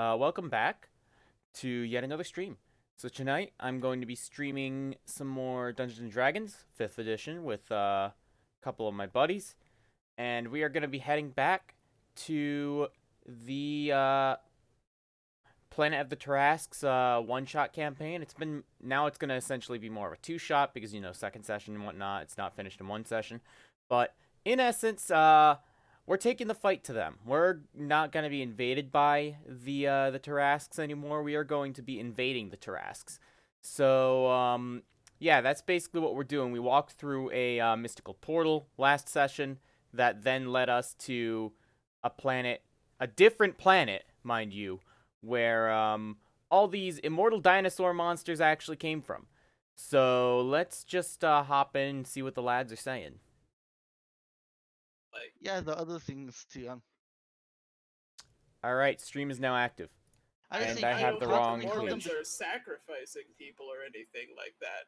Welcome back to yet another stream. So tonight I'm going to be streaming some more Dungeons and Dragons 5th edition with a couple of my buddies, and we are going to be heading back to the Planet of the Tarrasques one-shot campaign. It's going to essentially be more of a two-shot because second session and whatnot. It's not finished in one session, but in essence, we're taking the fight to them. We're not going to be invaded by the Tarrasques anymore. We are going to be invading the Tarrasques. So yeah, that's basically what we're doing. We walked through a mystical portal last session that then led us to a different planet, mind you, where all these immortal dinosaur monsters actually came from. So let's just hop in and see what the lads are saying. Yeah, the other things too. All right, stream is now active. I And think I I have don't the think wrong the page. Morgans are sacrificing people or anything like that.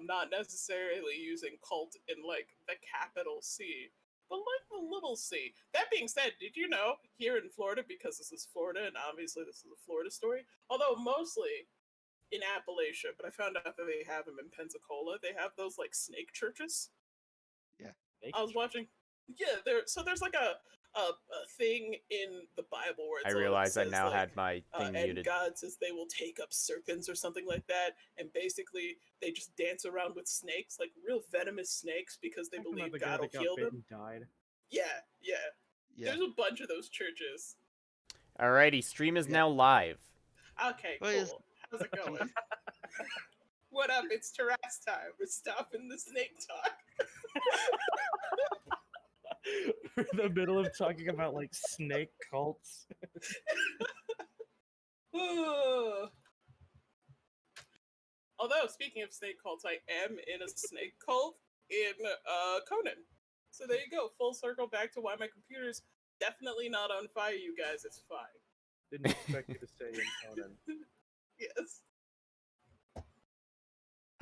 Not necessarily using cult in like the capital C, but like the little c. That being said, did you know here in Florida, because this is Florida and obviously this is a Florida story, although mostly in Appalachia, but I found out that they have them in Pensacola. They have those like snake churches. Yeah. I was watching. Yeah, there's like a thing in the Bible where I it realize I says now like had my thing and muted. God says they will take up serpents or something like that, and basically they just dance around with snakes, like real venomous snakes, because they Talking believe about the guy God will that got heal bit them. and died. Yeah, yeah. Yeah. There's a bunch of those churches. Alrighty, stream is Yeah. now live. Okay, Well, it's- cool. How's it going? What up? It's Tarrasque time. We're stopping the snake talk. We're in the middle of talking about like snake cults. Although, speaking of snake cults, I am in a snake cult in Conan. So there you go, full circle back to why my computer's definitely not on fire, you guys. It's fine. Didn't expect you to stay in Conan. Yes.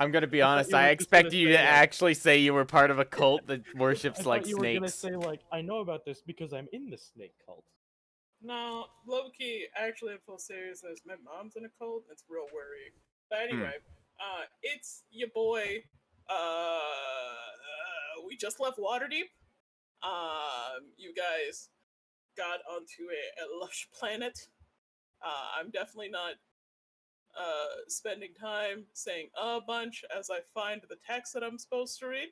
I'm gonna be I thought honest, you were I just expected gonna you to say, like- actually say you were part of a cult that I worships like thought you were gonna snakes. say like, I know about this because I'm in the snake cult. No, low key, actually, in full seriousness, my mom's in a cult. It's real worrying. But anyway, it's your boy. We just left Waterdeep. You guys got onto a lush planet. I'm definitely not spending time saying a bunch as I find the text that I'm supposed to read.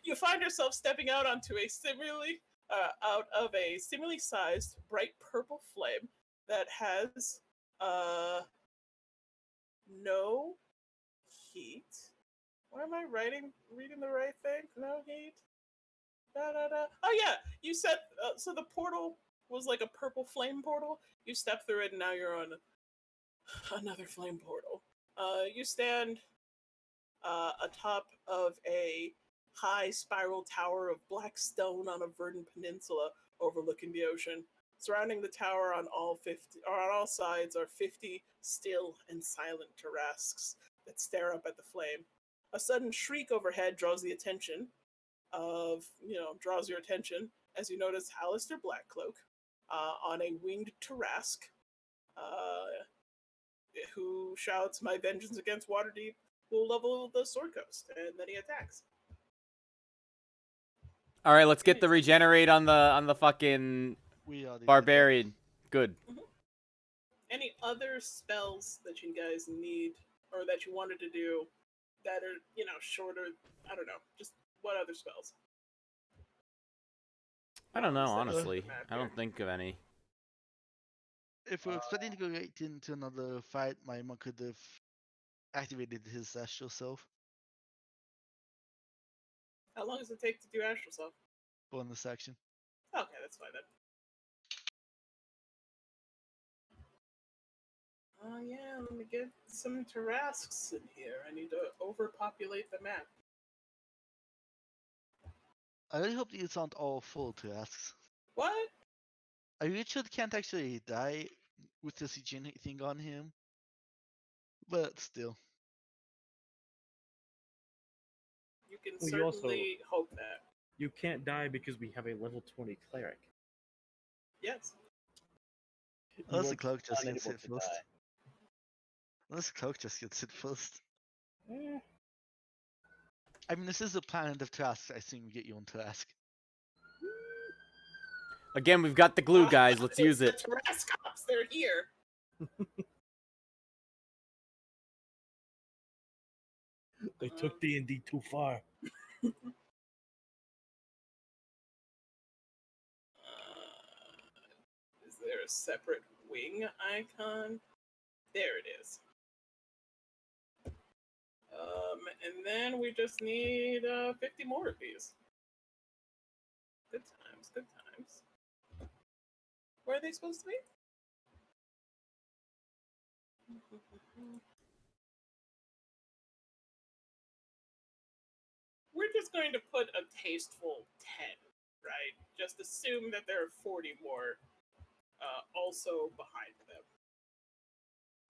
You find yourself stepping out onto a out of a similarly sized bright purple flame that has no heat. Why am I reading the right thing? No heat. Oh yeah, you said so. The portal was like a purple flame portal. You step through it, and now you're on another flame portal. You stand atop of a high spiral tower of black stone on a verdant peninsula overlooking the ocean. Surrounding the tower on all sides are 50 still and silent Tarrasques that stare up at the flame. A sudden shriek overhead draws your attention as you notice Hallister Blackcloak on a winged Tarrasque, who shouts, "My vengeance against Waterdeep will level the Sword Coast," and then he attacks. All right, let's get the regenerate on the fucking We are the barbarian. Good. Any other spells that you guys need or that you wanted to do that are, shorter? I don't know. Just what other spells? I don't know, Set honestly. the map I here. don't think of any. If we're expecting to go right into another fight, my monk could have activated his astral self How long does it take to do Astral Self? bonus action. Okay, that's fine then. Oh yeah, let me get some Tarrasques in here. I need to overpopulate the map. I really hope these aren't all full tasks. What? I Richard can't actually die with the CGN thing on him, but still. You can Well, you also- certainly hope that. You can't die because we have a level 20 cleric. Yes. Unless You the are cloak just gets unable hit to first. die. Unless the cloak just gets hit first. Eh, I mean, this is the planet of Tarrasques. I assume we get you on Tarrasque. Again, we've got the glue, guys. Let's use The it. Tarrasques, they're here. they took D&D too far. Is there a separate wing icon? There it is. And then we just need 50 more of these. Good times, good times. Where are they supposed to be? We're just going to put a tasteful 10, right? Just assume that there are 40 more also behind them.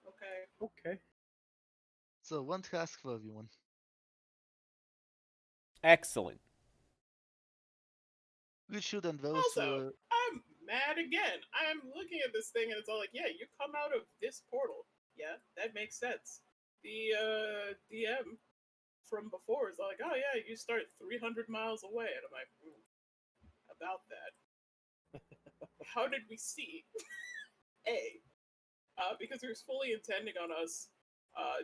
Okay. Okay. So, one Tarrasque for everyone. Excellent. We should and those Also, I'm mad again. I'm looking at this thing and it's all like, yeah, you come out of this portal. Yeah, that makes sense. The DM from before is like, oh yeah, you start 300 miles away. And I'm like, about that. How did we see? Because he was fully intending on us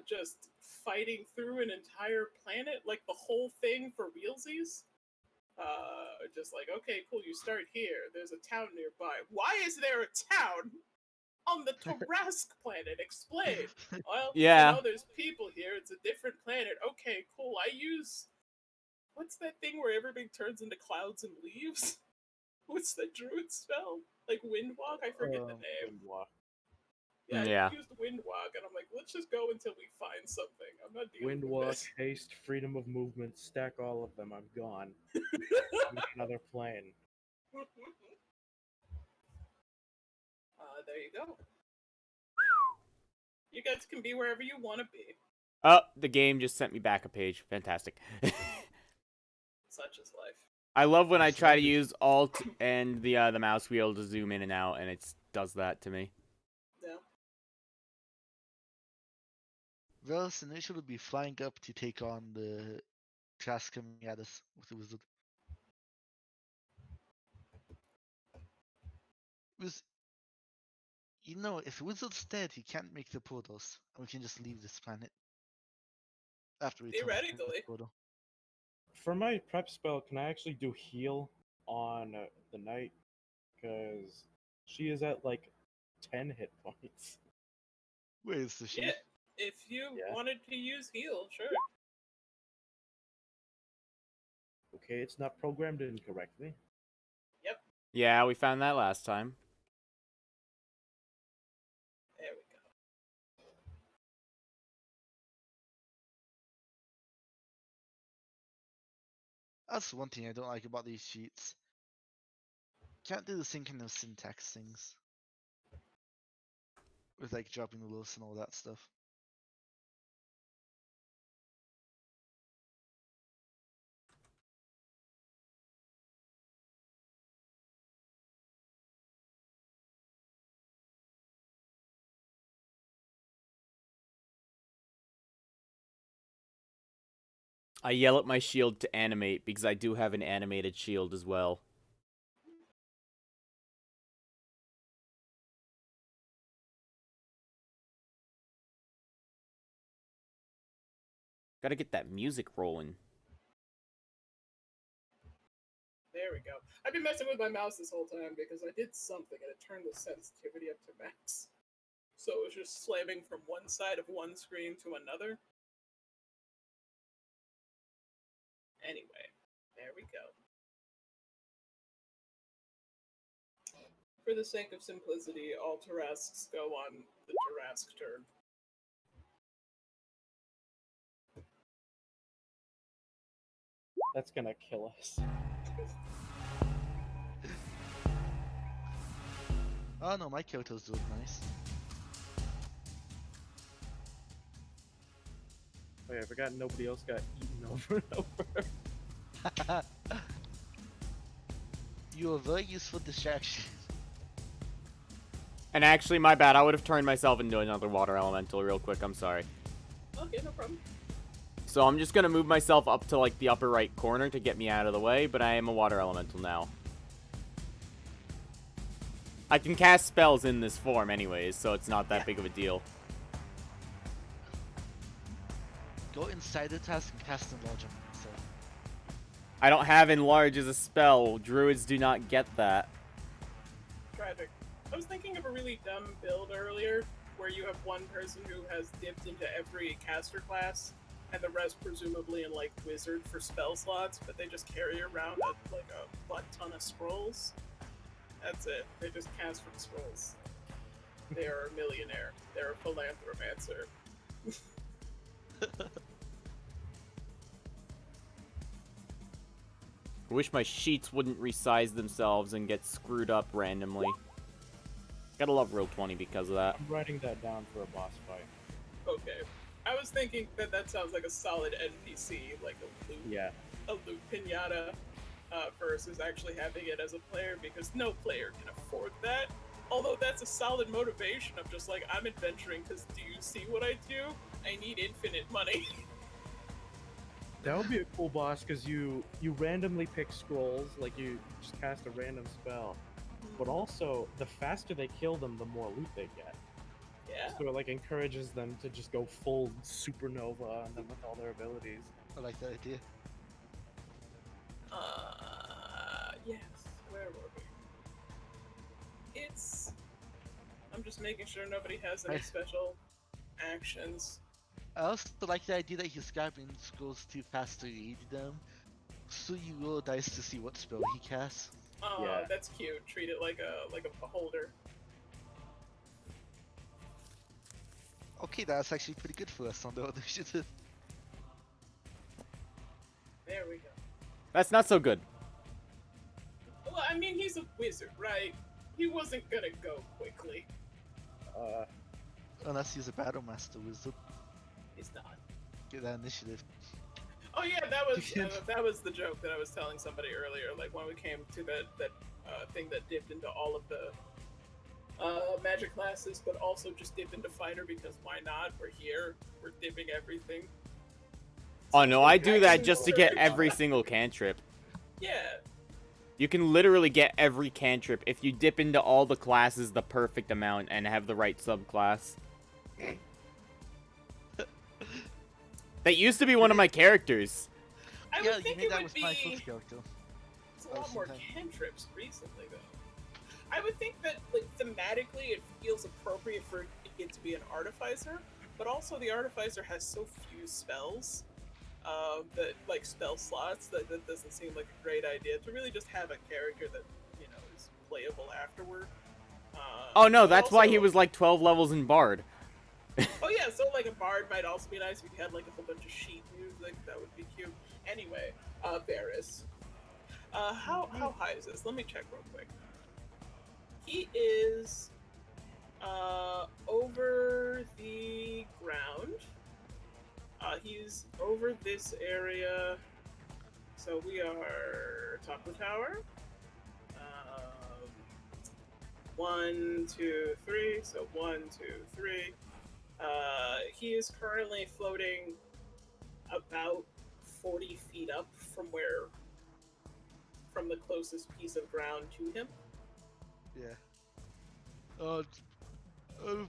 just fighting through an entire planet, like the whole thing for realsies. Just like, okay, cool, you start here. There's a town nearby. Why is there a town on the Tarrasque planet? Explain. Well, Yeah. you know, there's people here. It's a different planet. Okay, cool. I use... What's that thing where everything turns into clouds and leaves? What's the druid spell? Like Windwalk? I forget the name. Windwalk. Yeah, Yeah. I used Windwalk, and I'm like, let's just go until we find something. I'm not dealing with Windwalk, this. haste, freedom of movement, stack all of them. I'm gone. I'm on another plane. There you go. You guys can be wherever you want to be. Oh, the game just sent me back a page. Fantastic. Such is life. I love when I try to use Alt and the mouse wheel to zoom in and out, and it does that to me. Yeah. Velos initially would be flying up to take on the Tarrasque coming at us with the wizard. You know, if the wizard's dead, he can't make the portals, and we can just leave this planet after we turn off the Theoretically. portal. For my prep spell, can I actually do heal on the knight? Because she is at like 10 hit points. Where's the sheep? Yeah. If you Yeah. wanted to use heal, sure. Okay, it's not programmed incorrectly. Yeah, we found that last time. There we go. That's one thing I don't like about these sheets. Can't do the same kind of syntax things. With like dropping the loss and all that stuff. I yell at my shield to animate because I do have an animated shield as well. Gotta get that music rolling. There we go. I've been messing with my mouse this whole time because I did something and it turned the sensitivity up to max. So it was just slamming from one side of one screen to another. Anyway, there we go. For the sake of simplicity, all Tarrasques go on the Tarrasque turn. That's gonna kill us. Oh no, my Kyoto's doing nice. Oh yeah, I forgot nobody else got eaten over and over. You're a very useful distraction. And actually, my bad. I would have turned myself into another water elemental real quick. I'm sorry. Okay, no problem. So I'm just gonna move myself up to like the upper right corner to get me out of the way, but I am a water elemental now. I can cast spells in this form anyways, so it's not that big of a deal. Go inside the task and cast enlarge on myself. I don't have enlarge as a spell. Druids do not get that. Tragic. I was thinking of a really dumb build earlier, where you have one person who has dipped into every caster class, and the rest presumably in like wizard for spell slots, but they just carry around like a butt ton of scrolls. That's it. They just cast from scrolls. They are a millionaire. They're a philanthromancer. I wish my sheets wouldn't resize themselves and get screwed up randomly. Gotta love Roll20 because of that. I'm writing that down for a boss fight. Okay. I was thinking that that sounds like a solid NPC, like a loot, Yeah. a loot pinata, versus actually having it as a player, because no player can afford that. Although that's a solid motivation of just like, I'm adventuring because do you see what I do? I need infinite money. That would be a cool boss because you randomly pick scrolls, like you just cast a random spell. But also, the faster they kill them, the more loot they get. Yeah. So it like encourages them to just go full supernova on them with all their abilities. I like that idea. Yes. Where were we? It's. I'm just making sure nobody has any Right. special actions. I also like the idea that he's grabbing scrolls too fast to read them, so you roll dice to see what spell he casts. Oh, Yeah. that's cute. Treat it like a beholder. Okay, that's actually pretty good for us on the other initiative. There we go. That's not so good. Well, I mean, he's a wizard, right? He wasn't gonna go quickly. Unless he's a battle master wizard. He's not. Get that initiative. Oh yeah, that was the joke that I was telling somebody earlier. Like when we came to that thing that dipped into all of the magic classes, but also just dip into fighter because why not? We're here. We're dipping everything. Oh no, I do that Action just to get surge. every single cantrip. Yeah. You can literally get every cantrip if you dip into all the classes the perfect amount and have the right subclass. That used to be one of my characters. I Yeah, would you think made it that would with be. my first character. It's a lot more sometime. cantrips recently, though. I would think that, like, thematically, it feels appropriate for it to be an artificer, but also the artificer has so few spells, that like spell slots that doesn't seem like a great idea to really just have a character that is playable afterward. Oh no, but that's why he also- was like 12 levels in Bard. Oh yeah, so like a bard might also be nice if you had like a whole bunch of sheet music. That would be cute. Anyway, Varys. How high is this? Let me check real quick. He is over the ground. He's over this area. So we are top of the tower. 1, 2, 3. So 1, 2, 3. He is currently floating about 40 feet up from the closest piece of ground to him. Yeah. I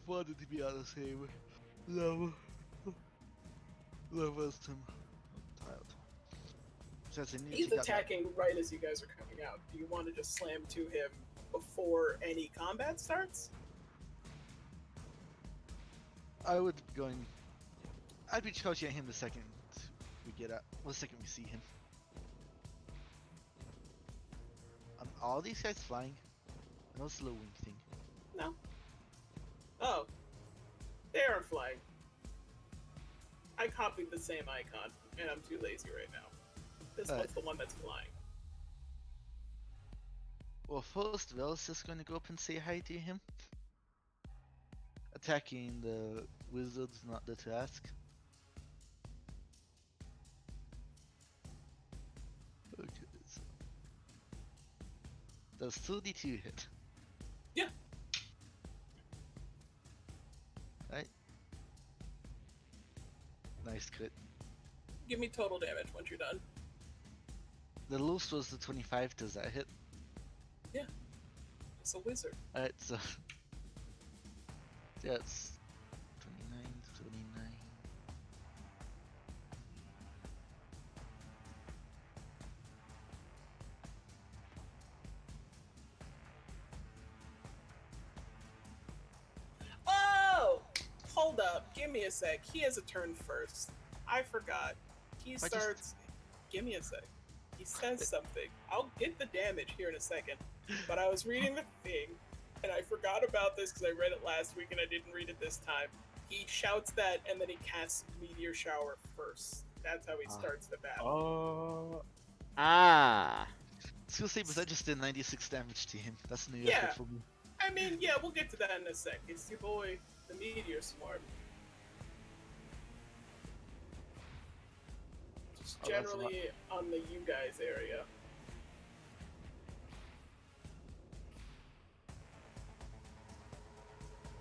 wanted to be on the same level. Level as him. I'm tired. Says I need He's to get that- attacking right as you guys are coming out. Do you want to just slam to him before any combat starts? I would be going. I'd be charging at him the second we get out. Well, the second we see him. All these guys flying? No slow wing thing. No. Oh. They aren't flying. I copied the same icon, and I'm too lazy right now. This one's the one that's flying. Well, first, Vel's just going to go up and say hi to him. Attacking the wizards, not the task. Okay, so Does 32 hit? Yeah. Right. Nice crit. Give me total damage once you're done. The lowest was the 25. Does that hit? It's a wizard. Alright, so. Yeah, it's 29, 29. Oh! Hold up. Give me a sec. He has a turn first. I forgot. He just- starts. Give me a sec. He says something. I'll get the damage here in a second. But I was reading the thing, and I forgot about this because I read it last week and I didn't read it this time. He shouts that, and then he casts Meteor Shower first. That's how he starts the battle. Ah. I was gonna say, but I just did 96 damage to him. That's new Yeah. effort for me. I mean, yeah, we'll get to that in a sec. It's your boy, the Meteor Swarm. Just Oh, that's a lot. generally on the you guys area.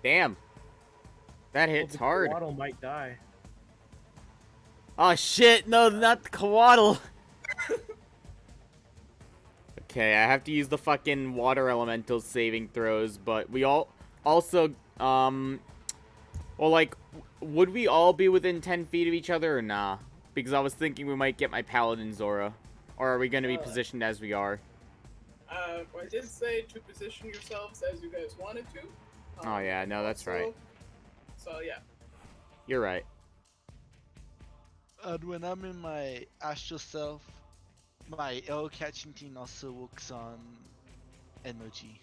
Damn. That hits hard. Waddle might die. Oh shit, no, not the Coatl. Okay, I have to use the fucking water elemental saving throws, but we all also, well, like, would we all be within 10 feet of each other or nah? Because I was thinking we might get my Paladin Zora. Or are we going to be positioned as we are? I did say to position yourselves as you guys wanted to. Oh yeah, no, that's right. So yeah. You're right. And when I'm in my astral self, my arrow catching thing also works on energy.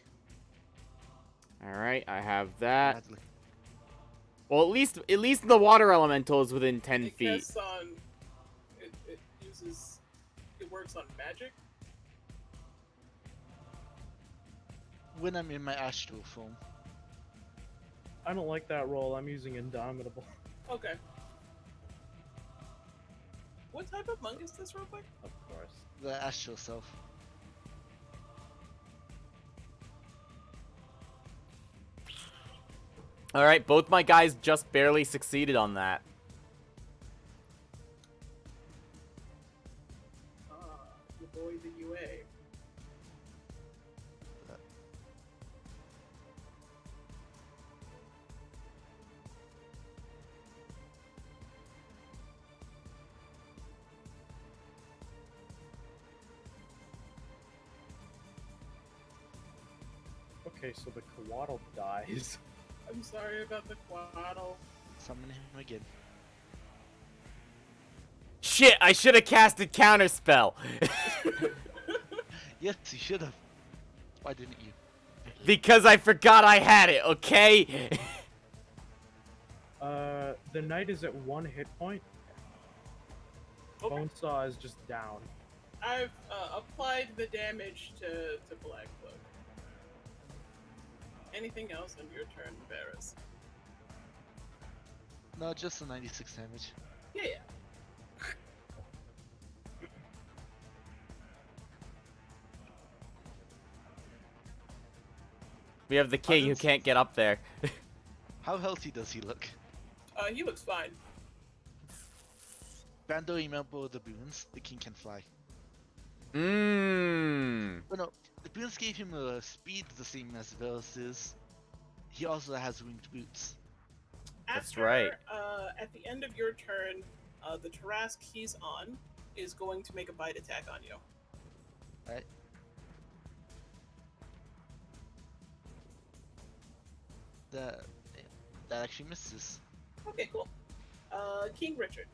Alright, I have that. Badly. Well, at least the water elemental is within 10 It feet. casts on. It uses. It works on magic. When I'm in my astral form. I don't like that roll. I'm using Indomitable. Okay. What type of monk is this, real quick? Of course. The astral self. Alright, both my guys just barely succeeded on that. Your boy, the UA. Okay, so the Coatl dies. I'm sorry about the Quaddle. Summon him again. Shit, I should have casted Counterspell. Yes, you should have. Why didn't you? Because I forgot I had it, okay? The knight is at 1 hit point. Okay. Bonesaw is just down. I've applied the damage to Black Cloak. Anything else on your turn, Varus? No, just the 96 damage. Yeah. We have the king who can't get up there. How healthy does he look? He looks fine. Bando, remember the boons? The king can fly. Mmm. Well, no, the boons gave him a speed the same as Varus's. He also has winged boots. That's After, right. At the end of your turn, the Tarrasque he's on is going to make a bite attack on you. Right? That actually misses. Okay, cool. King Richard.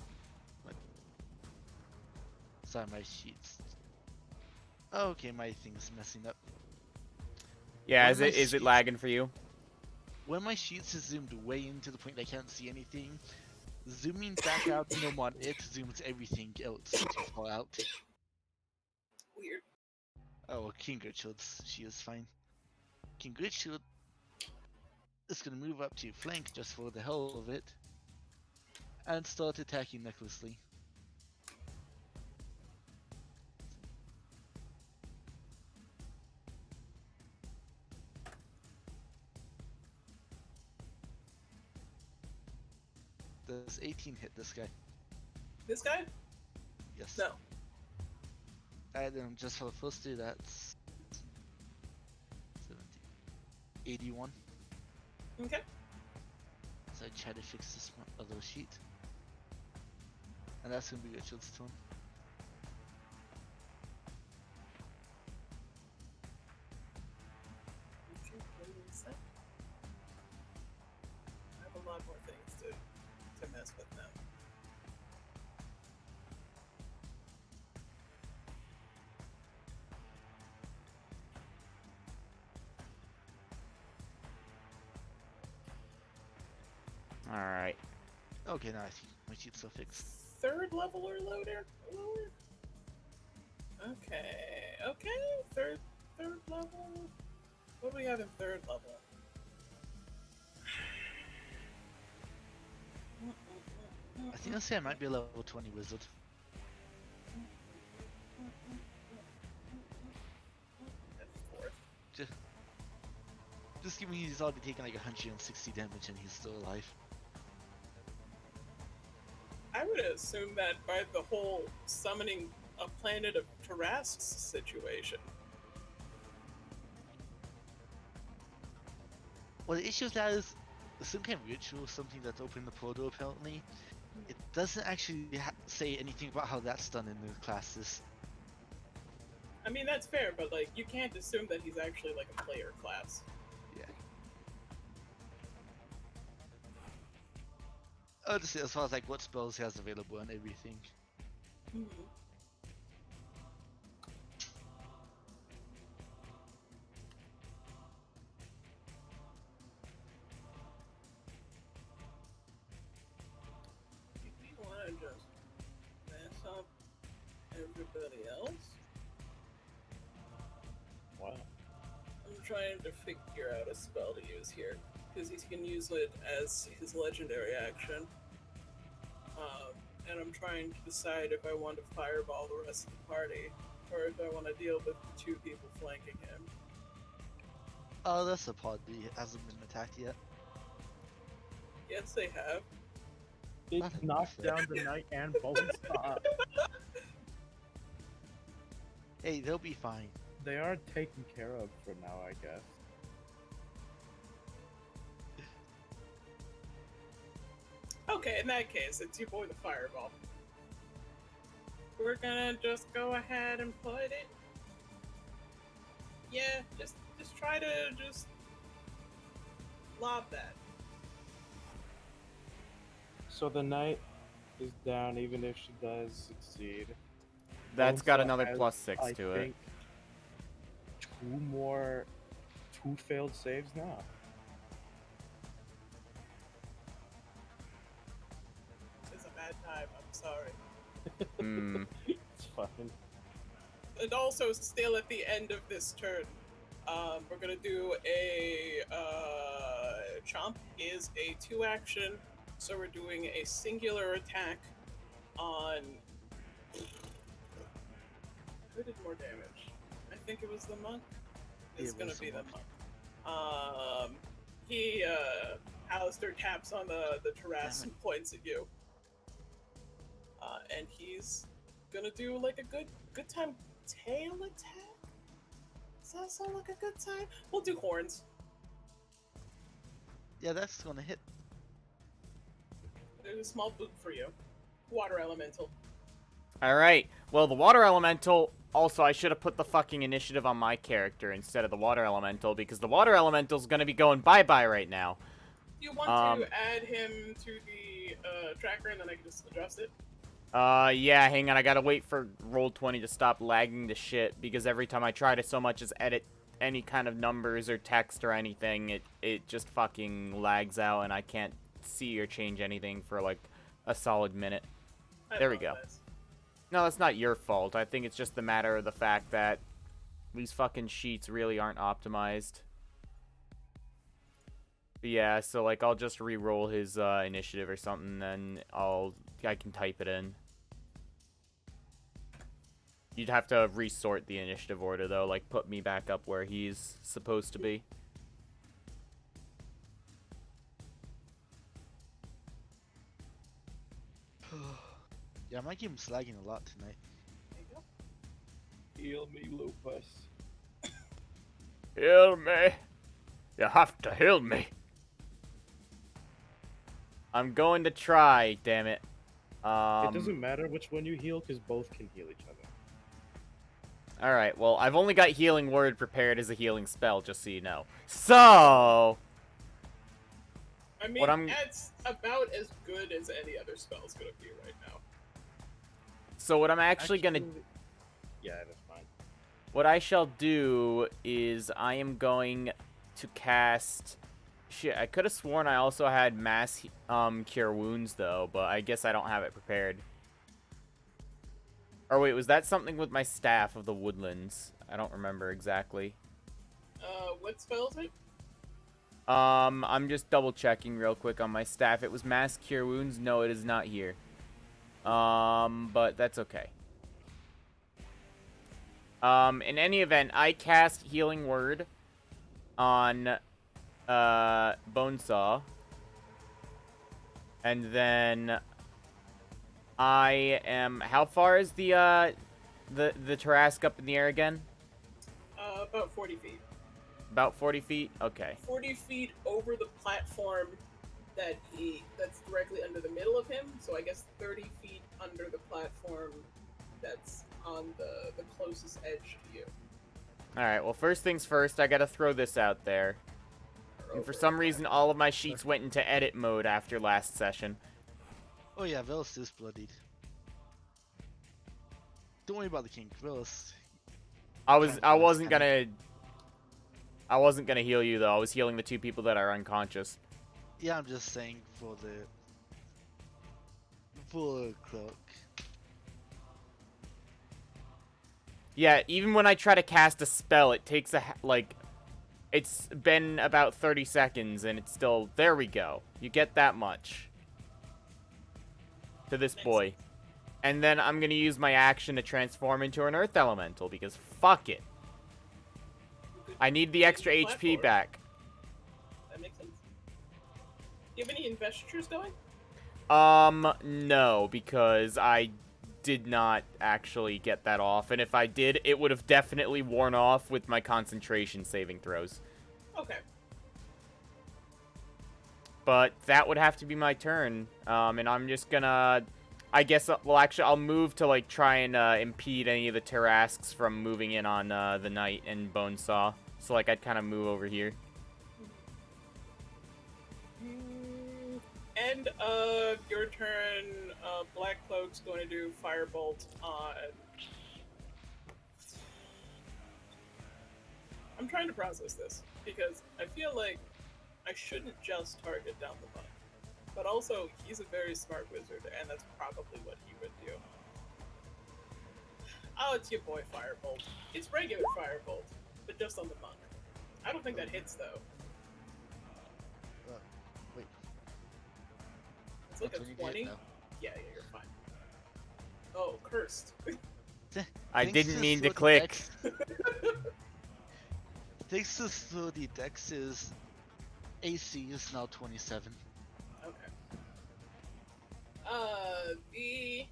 Sorry, my sheets. Oh, okay, my thing's messing up. Yeah, One is of my it sheets- lagging for you? When my sheets is zoomed way in to the point I can't see anything, zooming back out to normal on it zooms everything else too far out. Weird. Oh, King Richard's she is fine. King Richard is gonna move up to flank just for the hell of it and start attacking Necklessly. Does 18 hit this guy? This guy? Yes. No. And then just for the first two, that's 70. 81. Okay. So I try to fix this other sheet. And that's gonna be Richard's turn. Okay, give me a sec. I have a lot more things to mess with now. Alright. Okay, now I see. My sheets are fixed. Third level or lower? Lower? Okay. Okay. Third level. What do we have in third level? I think I'll say I might be a level 20 wizard. Fourth. Just given he's already taken like 160 damage and he's still alive. I would assume that by the whole summoning a planet of Tarrasques situation. Well, the issue with that is some kind of ritual, something that's opened the portal apparently. It doesn't actually say anything about how that's done in the classes. I mean, that's fair, but like, you can't assume that he's actually like a player class. Yeah. Oh, just as far as like what spells he has available and everything. Hmm. If you want to just mess up everybody else, Wow. I'm trying to figure out a spell to use here, because he can use it as his legendary action. And I'm trying to decide if I want to fireball the rest of the party, or if I want to deal with the two people flanking him. Oh, that's a pod that hasn't been attacked yet. Yes, they have. It Not knocked enough. down the knight and bone saw. Hey, they'll be fine. They are taken care of for now, I guess. Okay, in that case, it's your boy the fireball. We're gonna just go ahead and put it. Yeah, just try to just lob that. So the knight is down even if she does succeed. That's got Bonesaw another has, +6 I to it. think, two failed saves now. It's a bad time, I'm sorry. It's fine. And also, still at the end of this turn, we're gonna do a chomp is a 2-action, so we're doing a singular attack on. Who did more damage? I think it was the monk. It's It gonna was the be the monk. monk. He Alistair taps on the Tarrasque Damn and points at you. And he's gonna do like a good time tail attack? Does that sound like a good time? We'll do horns. Yeah, that's gonna hit. There's a small boot for you. Water elemental. Alright. Well, the water elemental. Also, I should have put the fucking initiative on my character instead of the water elemental, because the water elemental's gonna be going bye-bye right now. You want to add him to the tracker, and then I can just adjust it? Yeah, hang on. I gotta wait for Roll20 to stop lagging to shit, because every time I try to so much as edit any kind of numbers or text or anything, it just fucking lags out, and I can't see or change anything for, like, a solid minute. There we go. apologize. No, that's not your fault. I think it's just the matter of the fact that these fucking sheets really aren't optimized. But yeah, so, like, I'll just re-roll his initiative or something, then I can type it in. You'd have to resort the initiative order, though, like, put me back up where he's supposed to be. Yeah, my game's lagging a lot tonight. There you go. Heal me, Lupus. Heal me. You have to heal me. I'm going to try, damn it. It doesn't matter which one you heal, because both can heal each other. Alright, well, I've only got Healing Word prepared as a healing spell, just so you know. So... I mean, What I'm- it's about as good as any other spell's gonna be right now. So what I'm actually gonna... Yeah, that's fine. What I shall do is I am going to cast... Shit, I could have sworn I also had Mass Cure Wounds, though, but I guess I don't have it prepared. Or wait, was that something with my Staff of the Woodlands? I don't remember exactly. What spell is it? I'm just double checking real quick on my staff. It was Mass Cure Wounds. No, it is not here. But that's okay. In any event, I cast Healing Word on Bonesaw. And then I am... How far is the Tarrasque up in the air again? About 40 feet. About 40 feet? Okay. 40 feet over the platform that's directly under the middle of him, so I guess 30 feet under the platform that's on the closest edge to you. Alright, well, first things first, I gotta throw this out there. And for some reason, all of my sheets went into edit mode after last session. Oh yeah, Velos is bloodied. Don't worry about the king. Velos. I wasn't gonna heal you, though. I was healing the two people that are unconscious. Yeah, I'm just saying for the full cloak. Yeah, even when I try to cast a spell, it takes it's been about 30 seconds, and it's still... There we go. You get that much. To this boy. And then I'm gonna use my action to transform into an Earth Elemental, because fuck it. I need the extra HP back. That makes sense. Do you have any investitures going? No, because I did not actually get that off, and if I did, it would have definitely worn off with my concentration saving throws. Okay. But that would have to be my turn, and I'm just gonna... I guess, well, actually, I'll move to, like, try and impede any of the Tarrasques from moving in on the Knight and Bonesaw. So, like, I'd kind of move over here. End of your turn, Black Cloak's going to do Firebolt on... I'm trying to process this, because I feel like I shouldn't just target down the butt. But also, he's a very smart wizard, and that's probably what he would do. Oh, it's your boy Firebolt. It's regular Firebolt, but just on the monk. I don't think that hits, though. Wait. It's like a That's when you 20? get it Yeah, you're fine. Oh, cursed. I Thanks didn't mean to Slody click. Dex- Thanks to Slody Dex's AC is now 27. Okay. The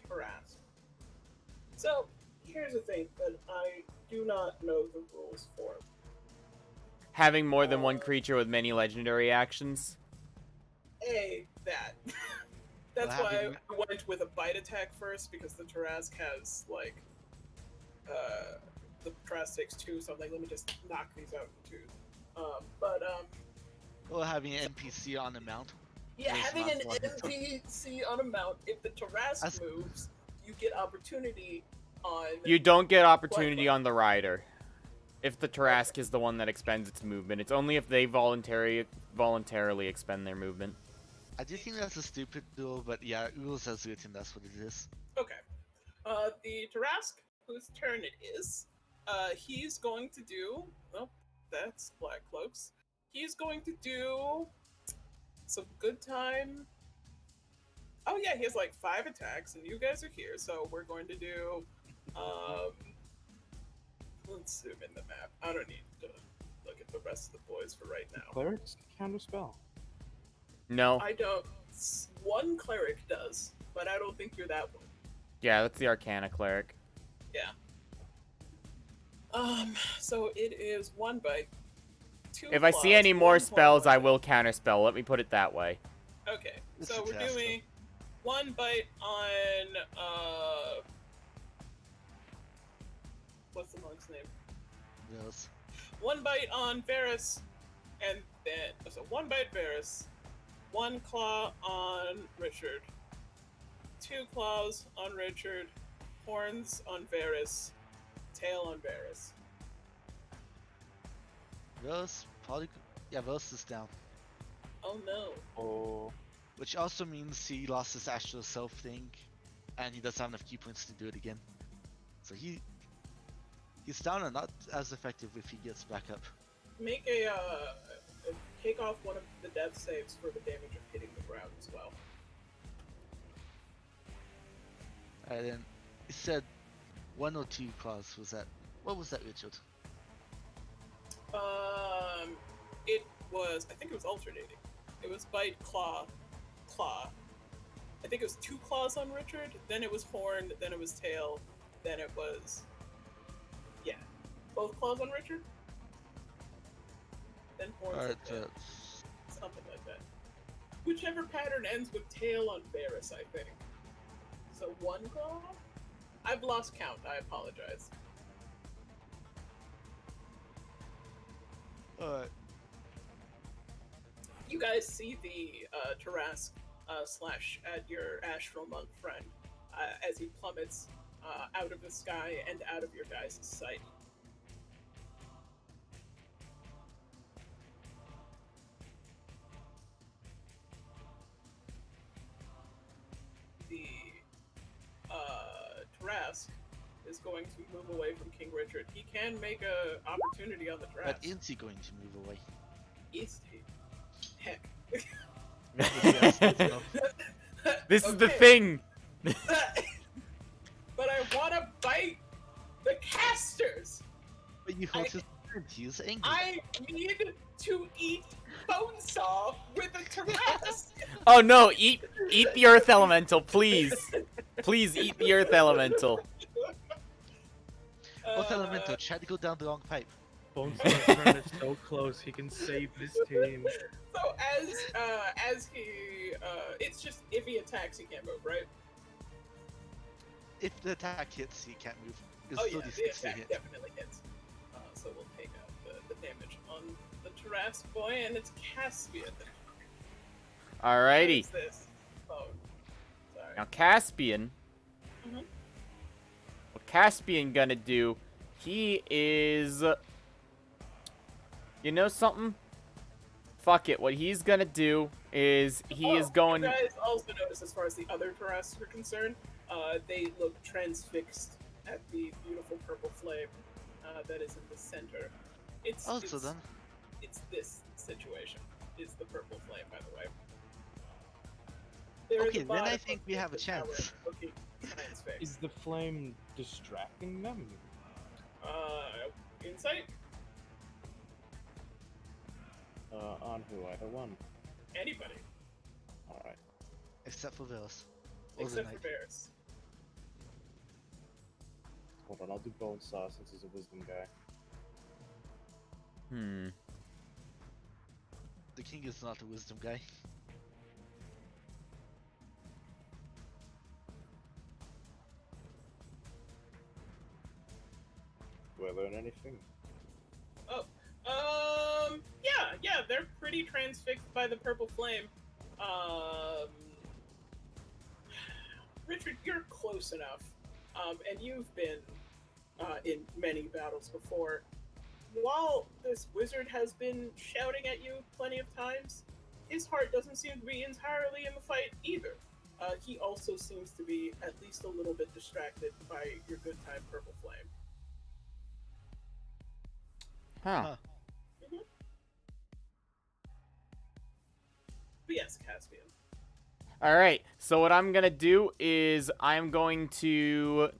Tarrasque. So, here's the thing that I do not know the rules for. Having more than one creature with many legendary actions. That. That's Well, why having- I went with a bite attack first, because the Tarrasque has, like, the Tarrasque takes 2, so I'm like, let me just knock these out in 2. Or having an NPC on the mount. Yeah, There's having not an one. NPC on a mount, if the Tarrasque That's- moves, you get opportunity on... You don't get opportunity What? on the rider. If the Tarrasque is the one that expends its movement. It's only if they voluntarily expend their movement. I do think that's a stupid rule, but yeah, rules as written, that's what it is. Okay. The Tarrasque, whose turn it is, he's going to do... Well, that's Black Cloaks. He's going to do some good time... Oh yeah, he has like 5 attacks, and you guys are here, so we're going to do... Let's zoom in the map. I don't need to look at the rest of the boys for right now. Clerics counter spell. No. I don't One cleric does, but I don't think you're that one. Yeah, that's the Arcana cleric. Yeah. So it is 1 bite, 2 If I see claws, any more 1 spells, I horn will counterspell. Let me put it that way. Okay, It's so a we're task, doing 1 bite on what's the monk's name? Yes. 1 bite on Varus, and then so 1 bite Varus, 1 claw on Richard, 2 claws on Richard, horns on Varus, tail on Varus. Rose probably. Yeah, Rose is down. Oh no. Oh. Which also means he lost his astral self thing, and he doesn't have enough key points to do it again. So he's down and not as effective if he gets back up. Make take off one of the death saves for the damage of hitting the ground as well. And then he said 1 or 2 claws. Was that? What was that, Richard? It was. I think it was alternating. It was bite, claw, claw. I think it was 2 claws on Richard. Then it was horn. Then it was tail. Then it was. Yeah, both claws on Richard. Then horns on tail. Something like that. Whichever pattern ends with tail on Varus, I think. So 1 claw. I've lost count. I apologize. Alright. You guys see the Tarrasques slash at your astral monk friend as he plummets out of the sky and out of your guys' sight. The Tarrasque is going to move away from King Richard. He can make a opportunity on the But Tarrasque. is he going to move away? Is he? Heck. This is the Okay. thing. But I want to bite the casters. But you hold his hand. He is angry. I need to eat Bonesaw with a Tarrasque. Oh no! Eat the Earth Elemental, please. Please eat the Earth Elemental. Both elemental tried to go down the wrong pipe. Bonestar's friend is so close. He can save this team. So as he it's just if he attacks he can't move, right? If the attack hits, he can't move. It's Oh yeah, the 36 to attack hit. definitely hits. So we'll take out the damage on the Tarrasque boy, and it's Caspian. What Alrighty. is this? Oh, sorry. Now Caspian. Mhm. What Caspian gonna do? He is. You know something? Fuck it. What he's gonna do is he is going. You guys also notice, as far as the other Tarrasques are concerned, they look transfixed at the beautiful purple flame that is in the center. It's Then. It's this situation is the purple flame, by the way. They're at Okay, the then I bottom think of we have a the tower chance. looking transfixed. Is the flame distracting them? Insight? On who? Either one. Anybody Alright. Except for Velas. Or the except for knight. Varus. Hold on, I'll do Bonesaw since he's a wisdom guy. Hmm. The king is not a wisdom guy. Do I learn anything? Yeah, they're pretty transfixed by the purple flame. Richard, you're close enough, and you've been in many battles before. While this wizard has been shouting at you plenty of times, his heart doesn't seem to be entirely in the fight either. He also seems to be at least a little bit distracted by your good time purple flame. Huh. But yes, Caspian. Alright, so what I'm gonna do is I'm going to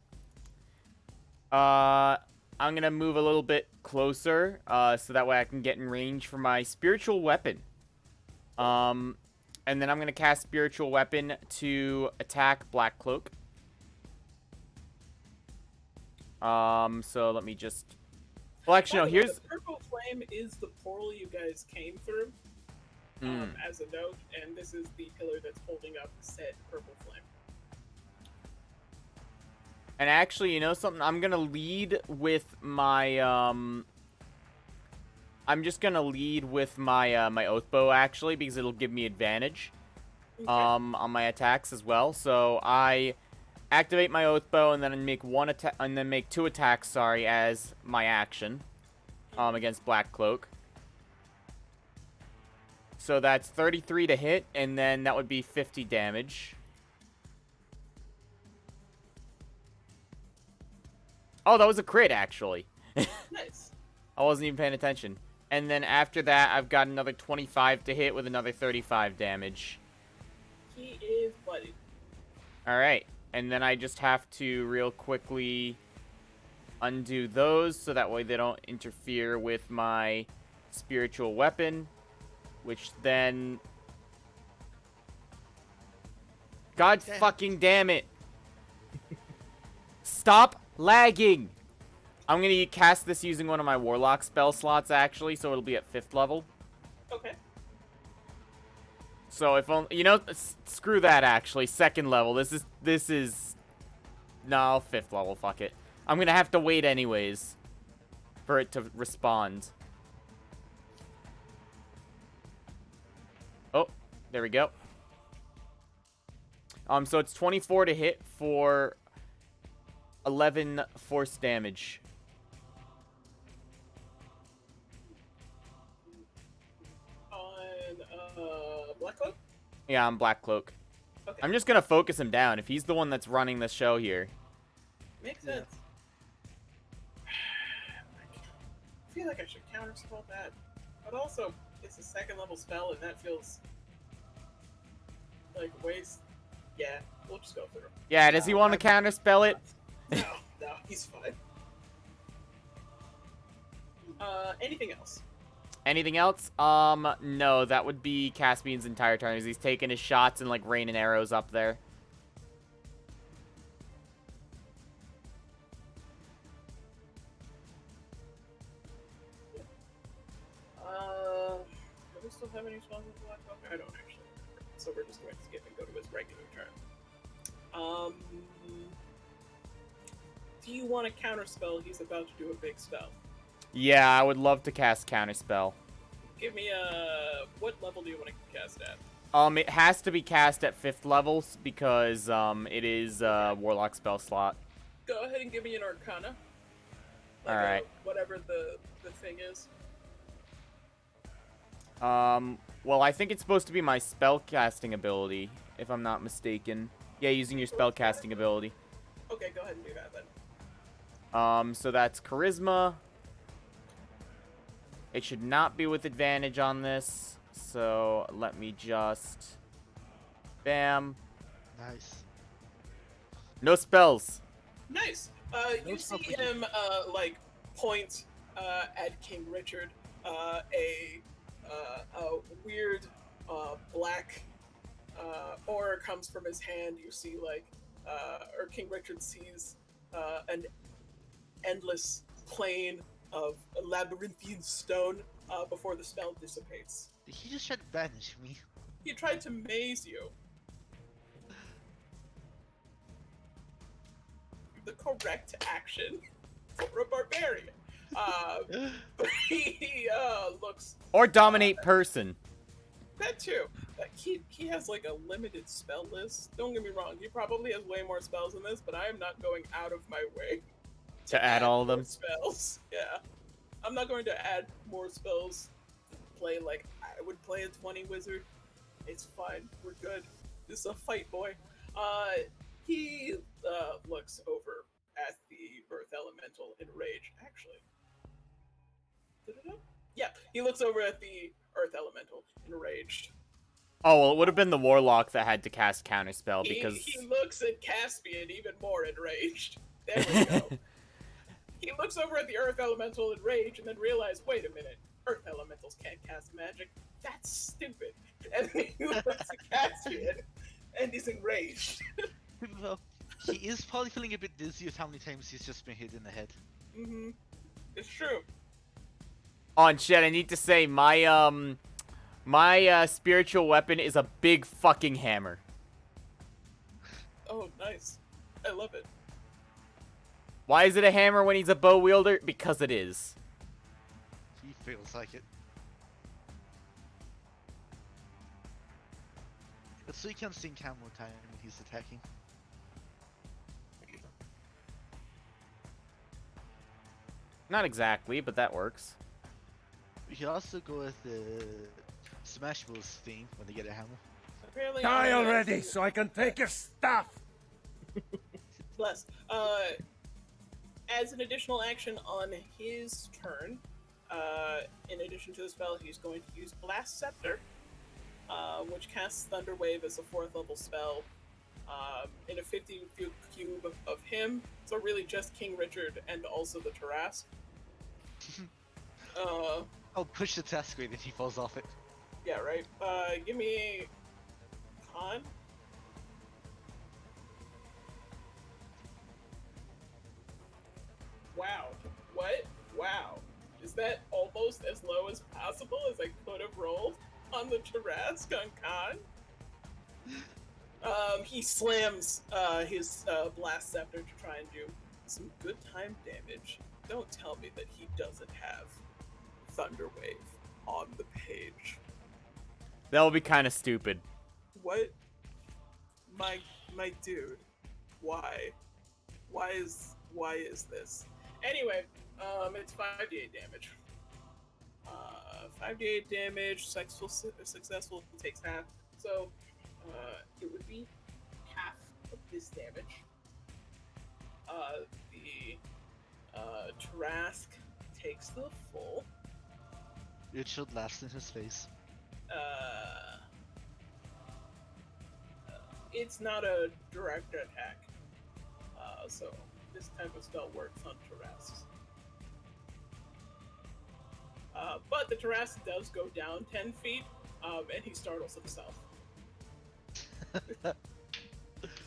I'm gonna move a little bit closer, so that way I can get in range for my spiritual weapon. And then I'm going to cast Spiritual Weapon to attack Black Cloak. So let me just... Well, actually, no, By the way, here's... the purple flame is the portal you guys came through, as a note, and this is the pillar that's holding up said purple flame. And actually, you know something? I'm going to lead with my, I'm just going to lead with my, my Oath Bow, actually, because it'll give me advantage, Okay. on my attacks as well. So I activate my Oath Bow, and then make one attack, and then make 2 attacks, sorry, as my action, against Black Cloak. So that's 33 to hit, and then that would be 50 damage. Oh, that was a crit, actually. Nice. I wasn't even paying attention. And then after that, I've got another 25 to hit with another 35 damage. He is bloody. Alright. And then I just have to real quickly undo those so that way they don't interfere with my spiritual weapon. Which then... God fucking damn it! Stop lagging! I'm gonna cast this using one of my Warlock spell slots, actually, so it'll be at 5th level. Okay. So if only... You know, screw that, actually. 2nd level. This is... No, 5th level, fuck it. I'm gonna have to wait anyways for it to respond. Oh, there we go. So it's 24 to hit for 11 force damage. On Black Cloak? Yeah, I'm Black Cloak. Okay. I'm just gonna focus him down. If he's the one that's running the show here. Makes sense. I feel like I should counterspell that. But also, it's a 2nd level spell, and that feels like waste. Yeah, we'll just go through. Yeah, does he want to counterspell it? No, he's fine. Anything else? Anything else? No, that would be Caspian's entire turn, as he's taking his shots and, like, raining arrows up there. Do we still have any spells in Black Cloak? I don't actually remember. So we're just going to skip and go to his regular turn. Do you want to counterspell? He's about to do a big spell. Yeah, I would love to cast Counterspell. Give me a... What level do you want to cast at? It has to be cast at 5th levels because, it is a Warlock spell slot. Go ahead and give me an Arcana. Like Alright. Whatever the thing is. Well, I think it's supposed to be my spell casting ability, if I'm not mistaken. Yeah, using your spell casting ability. Okay, go ahead and do that then. So that's Charisma. It should not be with advantage on this. So let me just... Bam. Nice. No spells. Nice. No You spell see for you. him, like, point at King Richard. A weird, black aura comes from his hand. You see, like, or King Richard sees an endless plane of labyrinthian stone before the spell dissipates. Did he just try to banish me? He tried to maze you. The correct action for a barbarian. He looks... Or dominate person. That too. He has like a limited spell list. Don't get me wrong, he probably has way more spells than this, but I am not going out of my way To add all of more them. spells. Yeah. I'm not going to add more spells to play like I would play a 20 wizard. It's fine. We're good. This is a fight, boy. He looks over at the Earth Elemental in rage. Actually. Yeah, he looks over at the Earth Elemental enraged. Oh, well, it would have been the Warlock that had to cast Counterspell because... He looks at Caspian even more enraged. There we go. He looks over at the Earth Elemental in rage and then realizes, wait a minute, Earth Elementals can't cast magic. That's stupid. And then he looks at Caspian, and he's enraged. Well, he is probably feeling a bit dizzy with how many times he's just been hit in the head. Mm-hmm. It's true. On shit, I need to say my spiritual weapon is a big fucking hammer. Oh, nice. I love it. Why is it a hammer when he's a bow wielder? Because it is. He feels like it. But so you can sing camo time when he's attacking. Not exactly, but that works. We can also go with the Smash Bros theme when they get a hammer. Apparently, Die on already, so I can take your stuff! Bless. As an additional action on his turn, in addition to the spell, he's going to use Blast Scepter, which casts Thunder Wave as a 4th level spell in a 50-foot cube of him. So really just King Richard and also the Tarrasques. I'll push the task rate and he falls off it. Yeah, right. Give me Con. Wow. What? Wow. Is that almost as low as possible as I could have rolled on the Tarrasque on Con? He slams his Blast Scepter to try and do some good time damage. Don't tell me that he doesn't have Thunder Wave on the page. That will be kind of stupid. What? My dude. Why? Why is this? Anyway, it's 5d8 damage. 5d8 damage, successful takes half. So, it would be half of this damage. The Tarrasque takes the full. It should last in his face. It's not a direct attack, so this type of spell works on Tarrasques. But the Tarrasque does go down 10 feet, and he startles himself.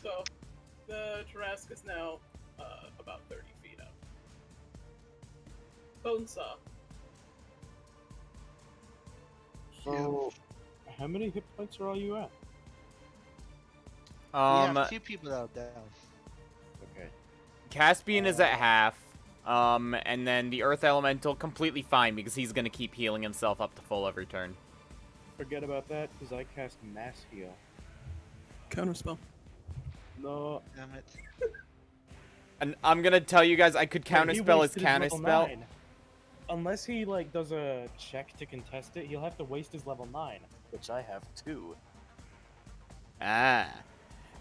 So the Tarrasque is now about 30 feet up. Bonesaw. So, how many hit points are all you at? We have 2 people that are down. Okay. Caspian is at half. And then the Earth Elemental completely fine because he's gonna keep healing himself up to full every turn. Forget about that, because I cast Mass Heal. Counterspell. No. Damn it. And I'm gonna tell you guys, I could Wait, he counterspell his wasted level counterspell. 9. Unless he like does a check to contest it, he'll have to waste his level 9, which I have too. Ah.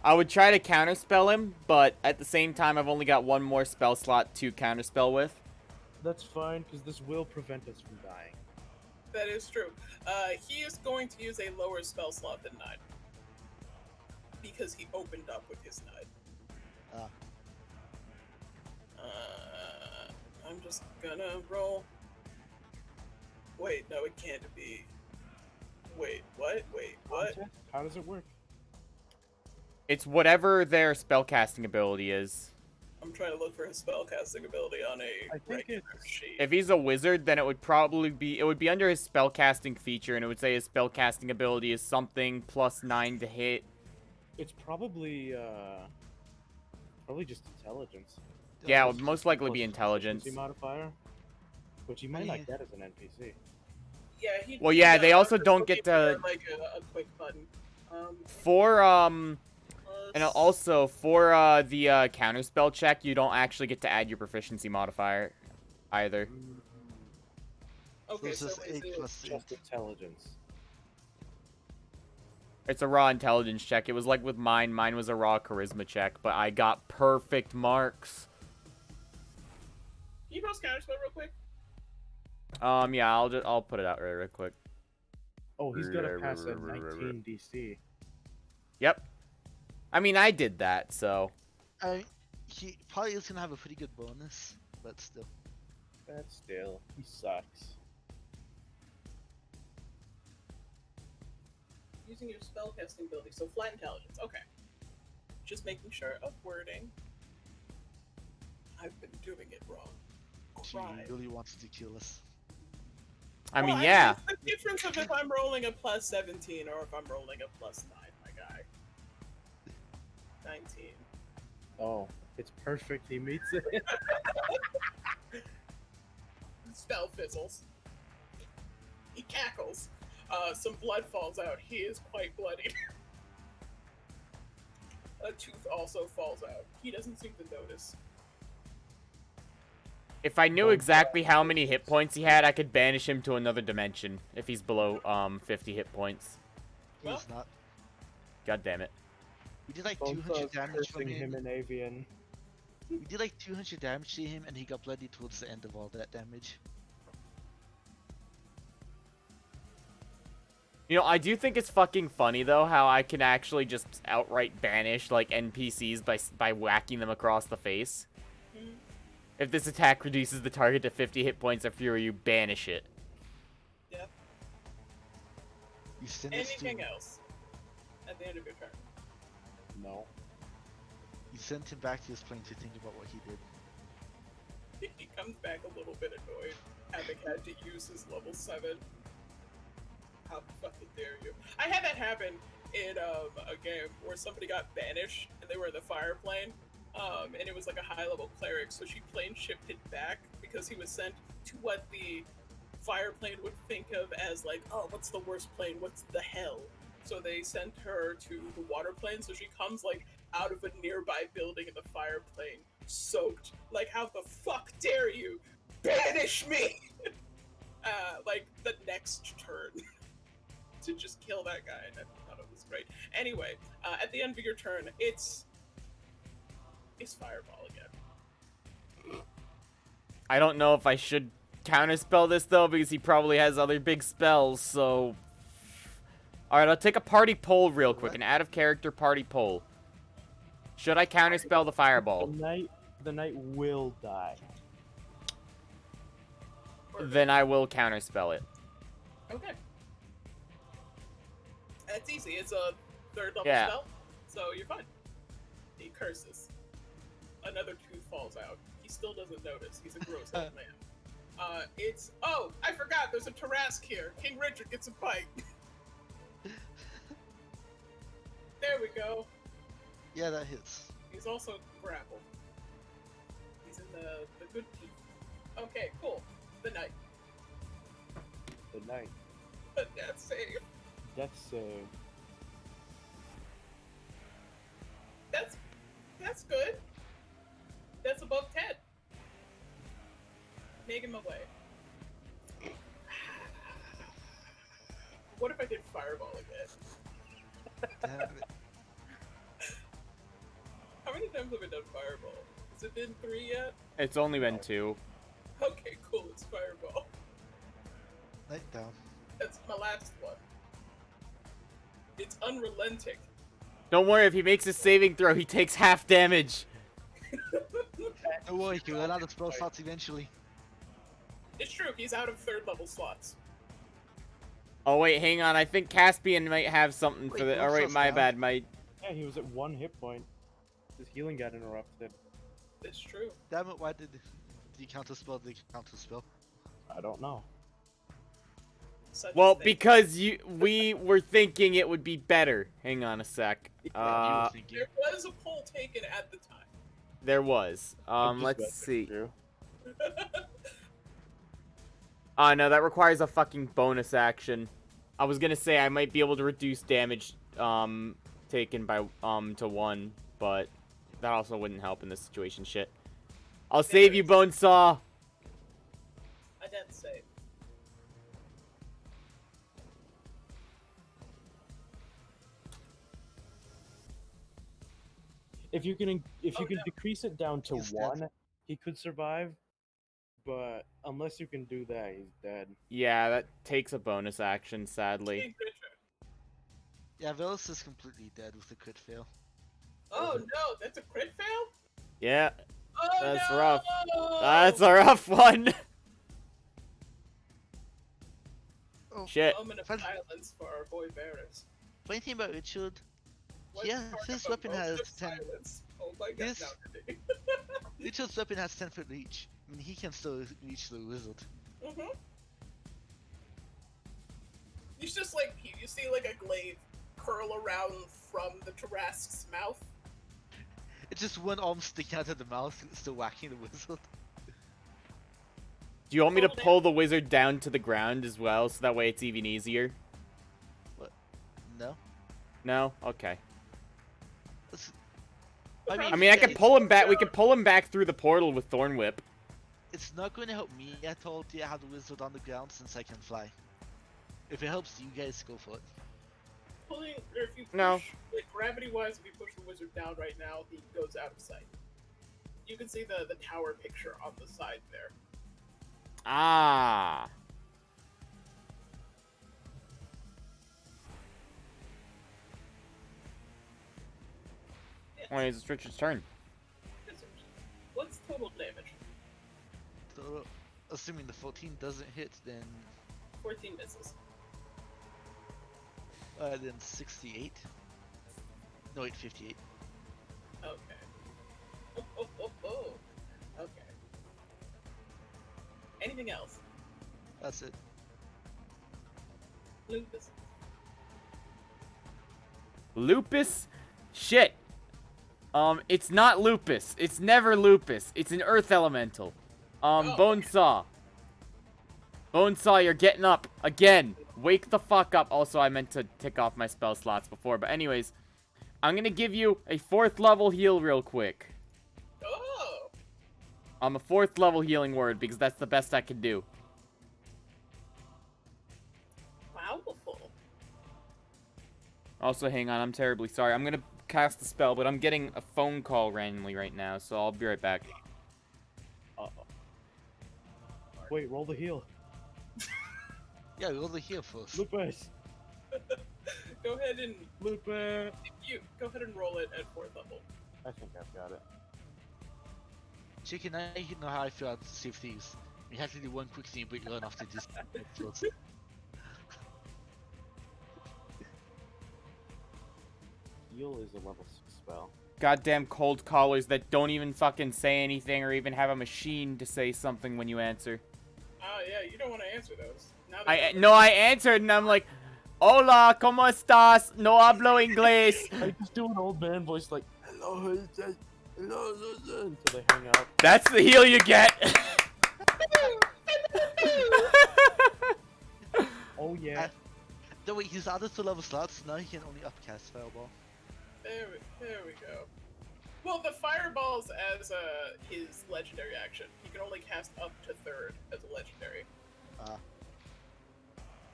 I would try to counterspell him, but at the same time, I've only got one more spell slot to counterspell with. That's fine, because this will prevent us from dying. That is true. He is going to use a lower spell slot than 9. Because he opened up with his 9. I'm just gonna roll. Wait, no, it can't be. Wait, what? Wait, what? Contest? How does it work? It's whatever their spellcasting ability is. I'm trying to look for his spellcasting ability on a I think regular it's- sheet. If he's a wizard, then it would be under his spellcasting feature, and it would say his spellcasting ability is something plus 9 to hit. It's probably just intelligence. Yeah, it would most likely Plus be his intelligence. efficiency modifier, which you might Yeah. not get as an NPC. Yeah, he. Well, yeah, they also just don't looking get for, to- like a quick button. For and Plus- also for the counterspell check, you don't actually get to add your proficiency modifier either. Okay, So so it's just is 8 it plus 8. Just intelligence. It's a raw intelligence check. It was like with mine. Mine was a raw charisma check, but I got perfect marks. Can you post counterspell real quick? Yeah, I'll put it out real quick. Oh, he's got to pass a 19 DC. Yep. I mean, I did that, so He probably is gonna have a pretty good bonus, but still. But still, he sucks. using your spellcasting ability. So flight intelligence. Okay. Just making sure of wording. I've been doing it wrong. She Cry. really wants to kill us. I mean, Well, yeah. it's the difference of if I'm rolling a plus 17 or if I'm rolling a plus 9, my guy. 19. Oh, it's perfect. He meets it. Spell fizzles. He cackles. Some blood falls out. He is quite bloodied. A tooth also falls out. He doesn't seem to notice. If I knew exactly how many hit points he had, I could banish him to another dimension if he's below 50 hit points. He's Well- not. God damn it. We did like Both 200 us damage from cursing him him. in avian. We did like 200 damage to him, and he got bloody towards the end of all that damage. You know, I do think it's fucking funny, though, how I can actually just outright banish, like, NPCs by whacking them across the face. Mhm. If this attack reduces the target to 50 hit points of fury, you banish it. Yep. You send us Anything to, else at the end of your turn? No. You sent him back to his plane to think about what he did. He comes back a little bit annoyed, having had to use his level 7. How fucking dare you? I had that happen in a game where somebody got banished and they were in the fire plane, and it was like a high level cleric, so she plane shifted back because he was sent to what the fire plane would think of as like, oh, what's the worst plane? What's the hell? So they sent her to the water plane, so she comes like out of a nearby building in the fire plane, soaked. Like, how the fuck dare you banish me? Like the next turn to just kill that guy, and I thought it was great. Anyway, at the end of your turn, it's fireball again. I don't know if I should counterspell this, though, because he probably has other big spells, so... Alright, I'll take a party poll real quick, an out-of-character party poll. Should I counterspell the fireball? The knight will die. Then I will counterspell it. Okay. That's easy. It's a third level Yeah. spell, so you're fine. He curses. Another tooth falls out. He still doesn't notice. He's a gross old man. It's... Oh, I forgot. There's a Tarrasque here. King Richard gets a bite. There we go. Yeah, that hits. He's also grappled. He's in the good teeth. Okay, cool. The knight. The knight. The death save. Death save. That's good. That's above 10. Make him away. What if I did fireball again? Damn it. How many times have I done fireball? Has it been 3 yet? It's only been 2. Okay, cool. It's fireball. Knight down. That's my last one. It's unrelenting. Don't worry, if he makes a saving throw, he takes half damage. Don't worry, he'll run out of spell slots eventually. It's true. He's out of third level slots. Oh, wait, hang on. I think Caspian might have something for Wait, the... both Alright, us my down? bad, mate. Yeah, he was at 1 hit point. His healing got interrupted. It's true. Damn it, why did you counterspell the counterspell? I don't know. Such Well, a thing. because we were thinking it would be better. Hang on a sec. You were thinking. There was a poll taken at the time. There was. I'm just Let's messing see. you. No, that requires a fucking bonus action. I was gonna say I might be able to reduce damage, taken by, to 1, but that also wouldn't help in this situation, shit. I'll save you, Bonesaw! A death save. If you can Oh, no. decrease it down to He's dead. 1, he could survive. But unless you can do that, he's dead. Yeah, that takes a bonus action, sadly. King Richard. Yeah, Velos is completely dead with the crit fail. Oh no, that's a crit fail? Yeah, Oh That's no! rough. that's a rough one. Oh, Shit. Moment of Fun. silence for our boy Varus. Funny thing about Richard, Let's yeah, talk his about weapon has moment of 10. silence. Oh my god, His- no, really. Richard's weapon has 10-foot reach. I mean, he can still reach the wizard. Mm-hmm. He's just like, you see like a glaive curl around from the Tarrasque's mouth. It's just one arm sticking out of the mouth, still whacking the wizard. Do you want me to Hold it. pull the wizard down to the ground as well, so that way it's even easier? No. No? Okay. It's- The I mean, I problem mean, I is could that pull him it's back. We down- could pull him back through the portal with Thorn Whip. It's not going to help me at all to have the wizard on the ground since I can fly. If it helps you guys, go for it. Pulling, or if you push, No. like gravity-wise, if you push the wizard down right now, he goes out of sight. You can see the tower picture on the side there. Ah. Yes. Wait, it's Richard's turn. Wizard. What's total damage? So, assuming the 14 doesn't hit, then 14 misses. then 68. No, wait, 58. Okay. Oh. Okay. Anything else? That's it. Lupus. Lupus? Shit. It's not Lupus. It's never Lupus. It's an Earth Elemental. Oh. Bonesaw. Bonesaw, you're getting up. Again. Wake the fuck up. Also, I meant to tick off my spell slots before. But anyways, I'm gonna give you a 4th level heal real quick. Oh! A 4th level healing word, because that's the best I can do. Powerful. Also, hang on. I'm terribly sorry. I'm gonna cast the spell, but I'm getting a phone call randomly right now, so I'll be right back. Wait, roll the heal. Yeah, roll the heal first. Lupus! Go ahead and Lupus! go ahead and roll it at 4th level. I think I've got it. Chicken, I know how I feel about Sea of Thieves. You have to do one quick thing, but you run off to just first. Heal is a level 6 spell. Goddamn cold callers that don't even fucking say anything or even have a machine to say something when you answer. Oh yeah, you don't want to answer those. Now No, I answered and I'm like, Hola, ¿cómo estás? No hablo inglés. I just do an old man voice like, hello, hello, until they hang up. That's the heal you get. Oh yeah. No, wait, he's added to level slots, now he can only upcast Fireball. There we go. Well, the fireballs as his legendary action. He can only cast up to 3rd as a legendary.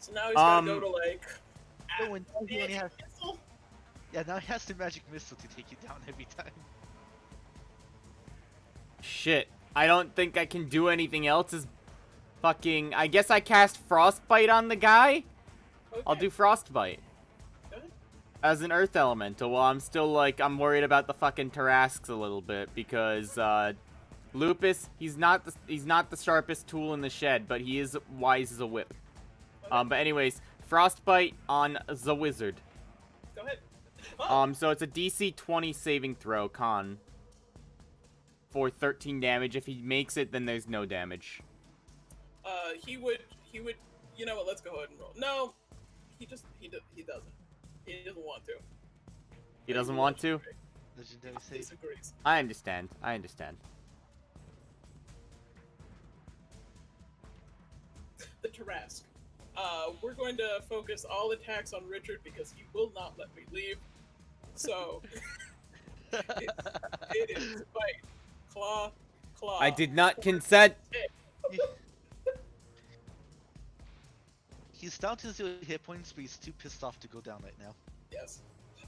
So now he's gonna go to like. No, when he only has. Missile? Yeah, now he has the magic missile to take you down every time. Shit. I don't think I can do anything else. Is fucking. I guess I cast Frostbite on the guy. Okay. I'll do Frostbite. Go ahead. As an Earth Elemental, well, I'm still, like, I'm worried about the fucking Tarrasques a little bit, because, Lupus, he's not the sharpest tool in the shed, but he is wise as a whip. Okay. But anyways, Frostbite on the Wizard. Go ahead. Oh, So it's a DC 20 saving throw, con. For 13 damage. If he makes it, then there's no damage. he would, you know what, let's go ahead and roll. No, he doesn't. He doesn't want to. He doesn't want to? Legendary He save. disagrees. I understand. The Tarrasque. We're going to focus all attacks on Richard because he will not let me leave. So, it is bite, claw. I did not consent. He's down to 0 hit points, but he's too pissed off to go down right now. Yes.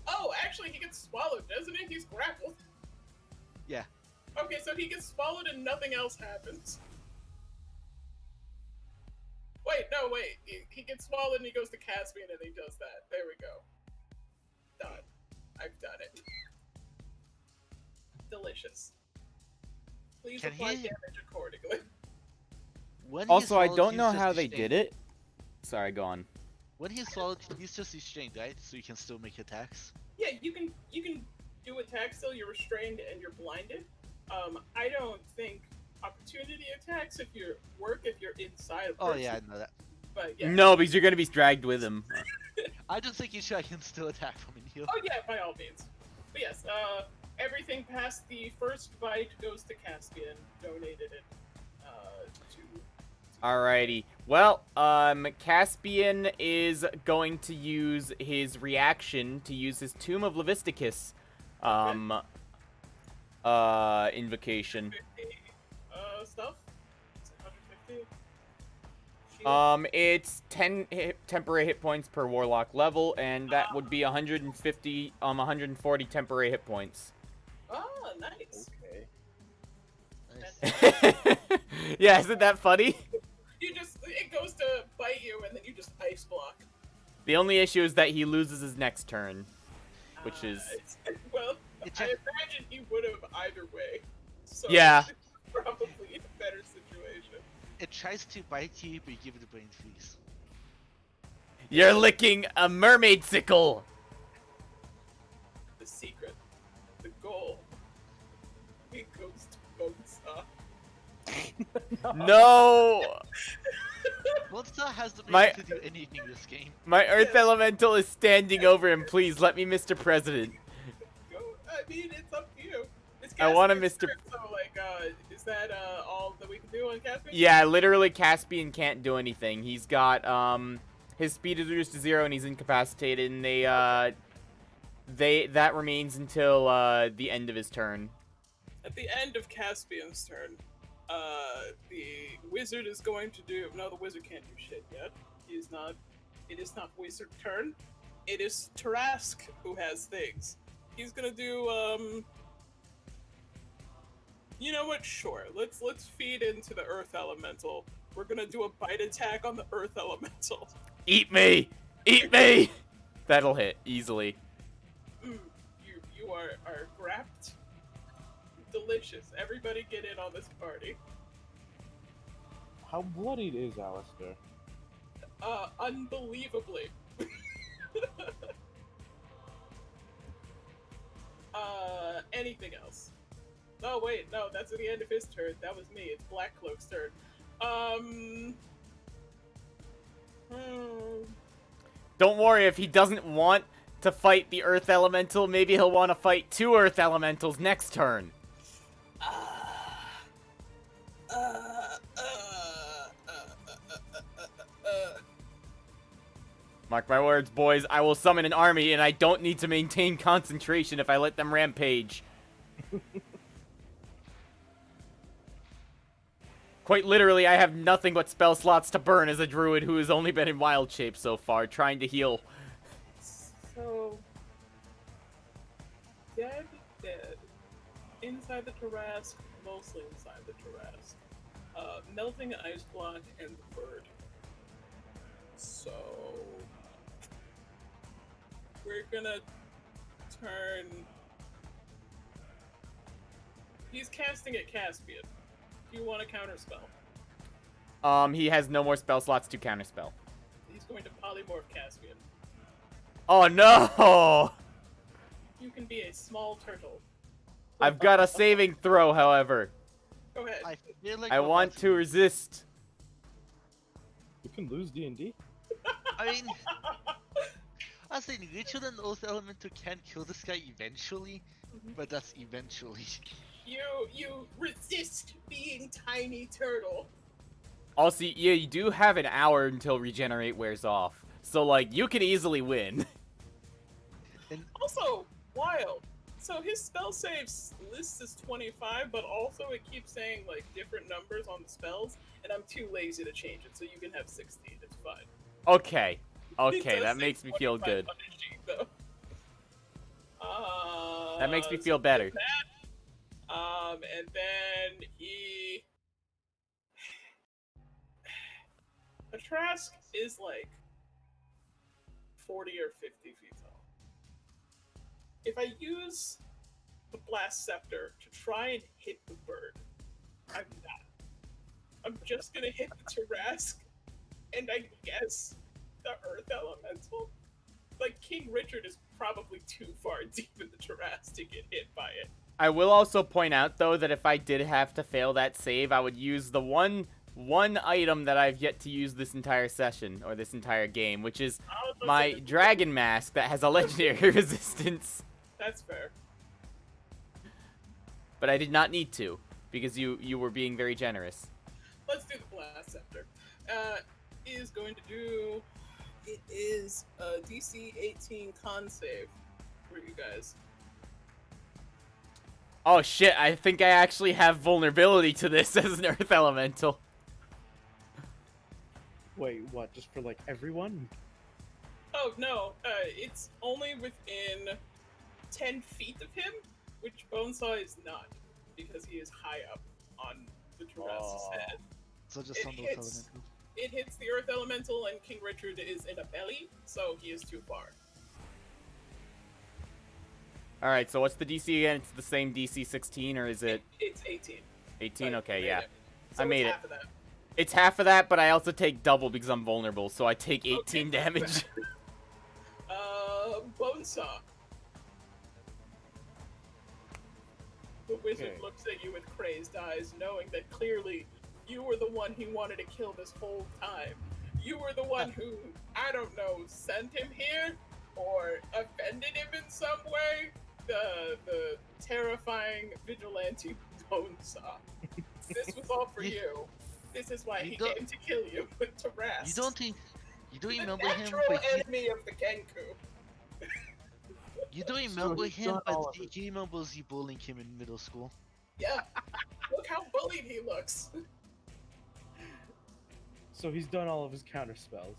Oh, actually, he gets swallowed, doesn't he? He's grappled. Yeah. Okay, so he gets swallowed and nothing else happens. Wait. He gets swallowed and he goes to Caspian and he does that. There we go. Done. I've done it. Delicious. Please Can apply he- damage accordingly. When Also, I swallowed, don't he's know just how a they shake. did it. Sorry, go on. When he's swallowed, he's just restrained, right? So you can still make attacks. Yeah, you can do attacks till you're restrained and you're blinded. I don't think opportunity attacks if you're inside a person. Oh yeah, I know that. But yeah. No, because you're gonna be dragged with him. I just think I can still attack from in here. Oh yeah, by all means. But yes, everything past the first bite goes to Caspian. Donated it to. Alrighty. Well, Caspian is going to use his reaction to use his Tomb of Levisticus, invocation. 50, stuff. It's 150. It's 10 temporary hit points per warlock level, and that would be 140 temporary hit points. Oh, nice. Okay. Nice. Yeah, isn't that funny? It goes to bite you, and then you just ice block. The only issue is that he loses his next turn, which is... Well, It's I a- imagine he would have either way. So Yeah. it's probably in a better situation. It tries to bite you, but you give it a brain freeze. You're licking a mermaid sickle! The secret, the goal, it goes to Bonesaw. No! Monster has the My- ability to do anything in this game. My Earth Yes. Elemental is standing over him. Please, let me, Mr. President. Go, I mean, it's up to you. It's I want a Caspian's Mr. turn, So, like, is that all that we can do on Caspian? Yeah, literally, Caspian can't do anything. He's got, his speed is reduced to 0 and he's incapacitated, and that remains until, the end of his turn. At the end of Caspian's turn, the wizard is going to do. No, the wizard can't do shit yet. It is not wizard turn. It is Tarrasques who has things. He's gonna do. You know what? Sure. Let's feed into the Earth Elemental. We're gonna do a bite attack on the Earth Elemental. Eat me! Eat me! That'll hit, easily. You are grabbed. Delicious. Everybody get in on this party. How bloodied is Alistair? Unbelievably. Anything else? Oh wait, no, that's at the end of his turn. That was me. It's Blackcloak's turn. Don't worry, if he doesn't want to fight the Earth Elemental, maybe he'll want to fight 2 Earth Elementals next turn. Mark my words, boys, I will summon an army, and I don't need to maintain concentration if I let them rampage. Quite literally, I have nothing but spell slots to burn as a druid who has only been in wild shape so far, trying to heal. So, dead. Inside the Tarrasque, mostly inside the Tarrasque. Melting ice block and the bird. So, we're gonna turn. He's casting at Caspian. Do you want a counterspell? He has no more spell slots to counterspell. He's going to polymorph Caspian. Oh no! You can be a small turtle. I've got a saving throw, however. Go ahead. I feel like I we're want about to resist. You can lose D&D. I mean, I was saying Ritual and Earth Elemental can kill this guy eventually, but that's eventually. You resist being tiny turtle. Also, yeah, you do have an hour until regenerate wears off. So, like, you can easily win. Also, wild. So his spell saves list is 25, but also it keeps saying like different numbers on the spells, and I'm too lazy to change it, so you can have 16. It's fine. Okay. It Okay, does that say makes me feel 25 good. on his sheet, though. That makes me So feel better. and then he. A Trask is like 40 or 50 feet tall. If I use the Blast Scepter to try and hit the bird, I'm not. I'm just gonna hit the Tarrasque, and I guess the Earth Elemental. Like, King Richard is probably too far deep in the Tarrasques to get hit by it. I will also point out, though, that if I did have to fail that save, I would use the one item that I've yet to use this entire session, or this entire game, which is my dragon mask that has a legendary resistance. That's fair. But I did not need to, because you were being very generous. Let's do the Blast Scepter. Is going to do... It is a DC 18 con save for you guys. Oh shit, I think I actually have vulnerability to this as an Earth Elemental. Wait, what? Just for like everyone? Oh, no. It's only within 10 feet of him, which Bonesaw is not, because he is high up on the Tarrasque's head. So just on those elementals. It hits the Earth Elemental, and King Richard is in a belly, so he is too far. Alright, so what's the DC again? It's the same DC 16, or is it... It's 18. 18? But Okay, you yeah. made it. So I made it's it. half of that. It's half of that, but I also take double because I'm vulnerable, so I take 18 damage. Bonesaw. The wizard Okay. looks at you with crazed eyes, knowing that clearly you were the one he wanted to kill this whole time. You were the one who, I don't know, sent him here or offended him in some way. The terrifying vigilante Bonesaw. This was all for you. This is why he came to kill you with Tarrasques. You don't the remember him, natural but enemy of the Kenku. you don't remember he's him, done but all of it. he remembers you bullying him in middle school. Yeah. Look how bullied he looks. So he's done all of his counter spells.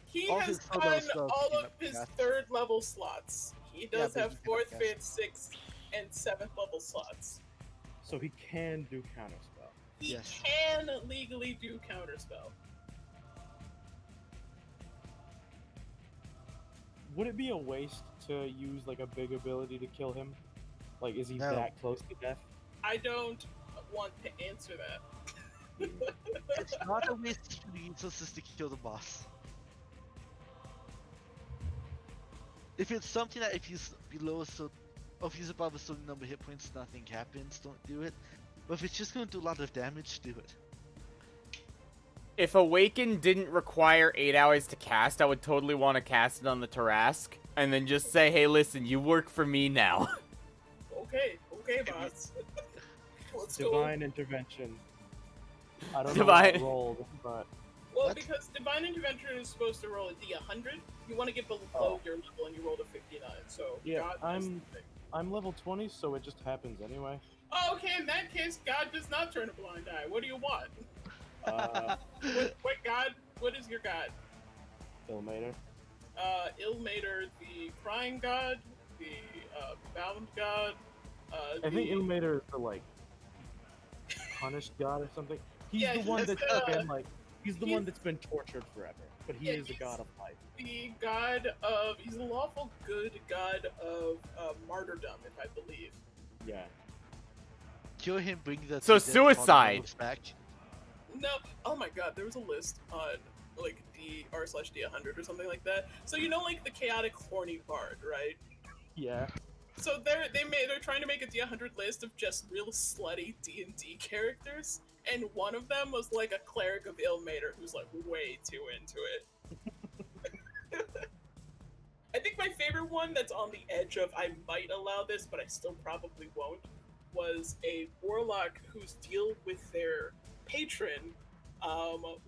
He All has his other done spells all came of up his fast. 3rd level slots. He does but have he cannot 4th, cast. 5th, 6th, and 7th level slots. So he can do counter spell. He Yes. can legally do counterspell. Would it be a waste to use like a big ability to kill him? Like, is he No. that close to death? I don't want to answer that. It's not a waste to use this to kill the boss. If it's something that if he's below a certain, or if he's above a certain number of hit points, nothing happens, don't do it. But if it's just going to do a lot of damage, do it. If Awaken didn't require 8 hours to cast, I would totally want to cast it on the Tarrasque, and then just say, hey, listen, you work for me now. Okay, boss. Let's go. Divine intervention. I don't know Divine- what it rolled, but Well, What? because Divine Intervention is supposed to roll a D100, you want to get below Oh. your level, and you rolled a 59. So Yeah, God I'm- does the thing. I'm level 20, so it just happens anyway. Oh, okay, in that case, God does not turn a blind eye. What do you want? What God? What is your God? Ilmater. Ilmater, the crying God, the bound God. I think Ilmater is the like punished god or something. He's Yeah, the one he's that's the- been like he's the he's- one that's been tortured forever, but he Yeah, is a he's- god of life. the God of. He's the lawful good God of martyrdom, if I believe. Yeah. Kill him, bring the So dead suicide. Father back. No, oh my God, there was a list on like D/D100 or something like that. So you know, like the chaotic horny bard, right? Yeah. So they're trying to make a D100 list of just real slutty D&D characters, and one of them was like a cleric of Ilmater who's like way too into it. I think my favorite one that's on the edge of I might allow this, but I still probably won't, was a warlock whose deal with their patron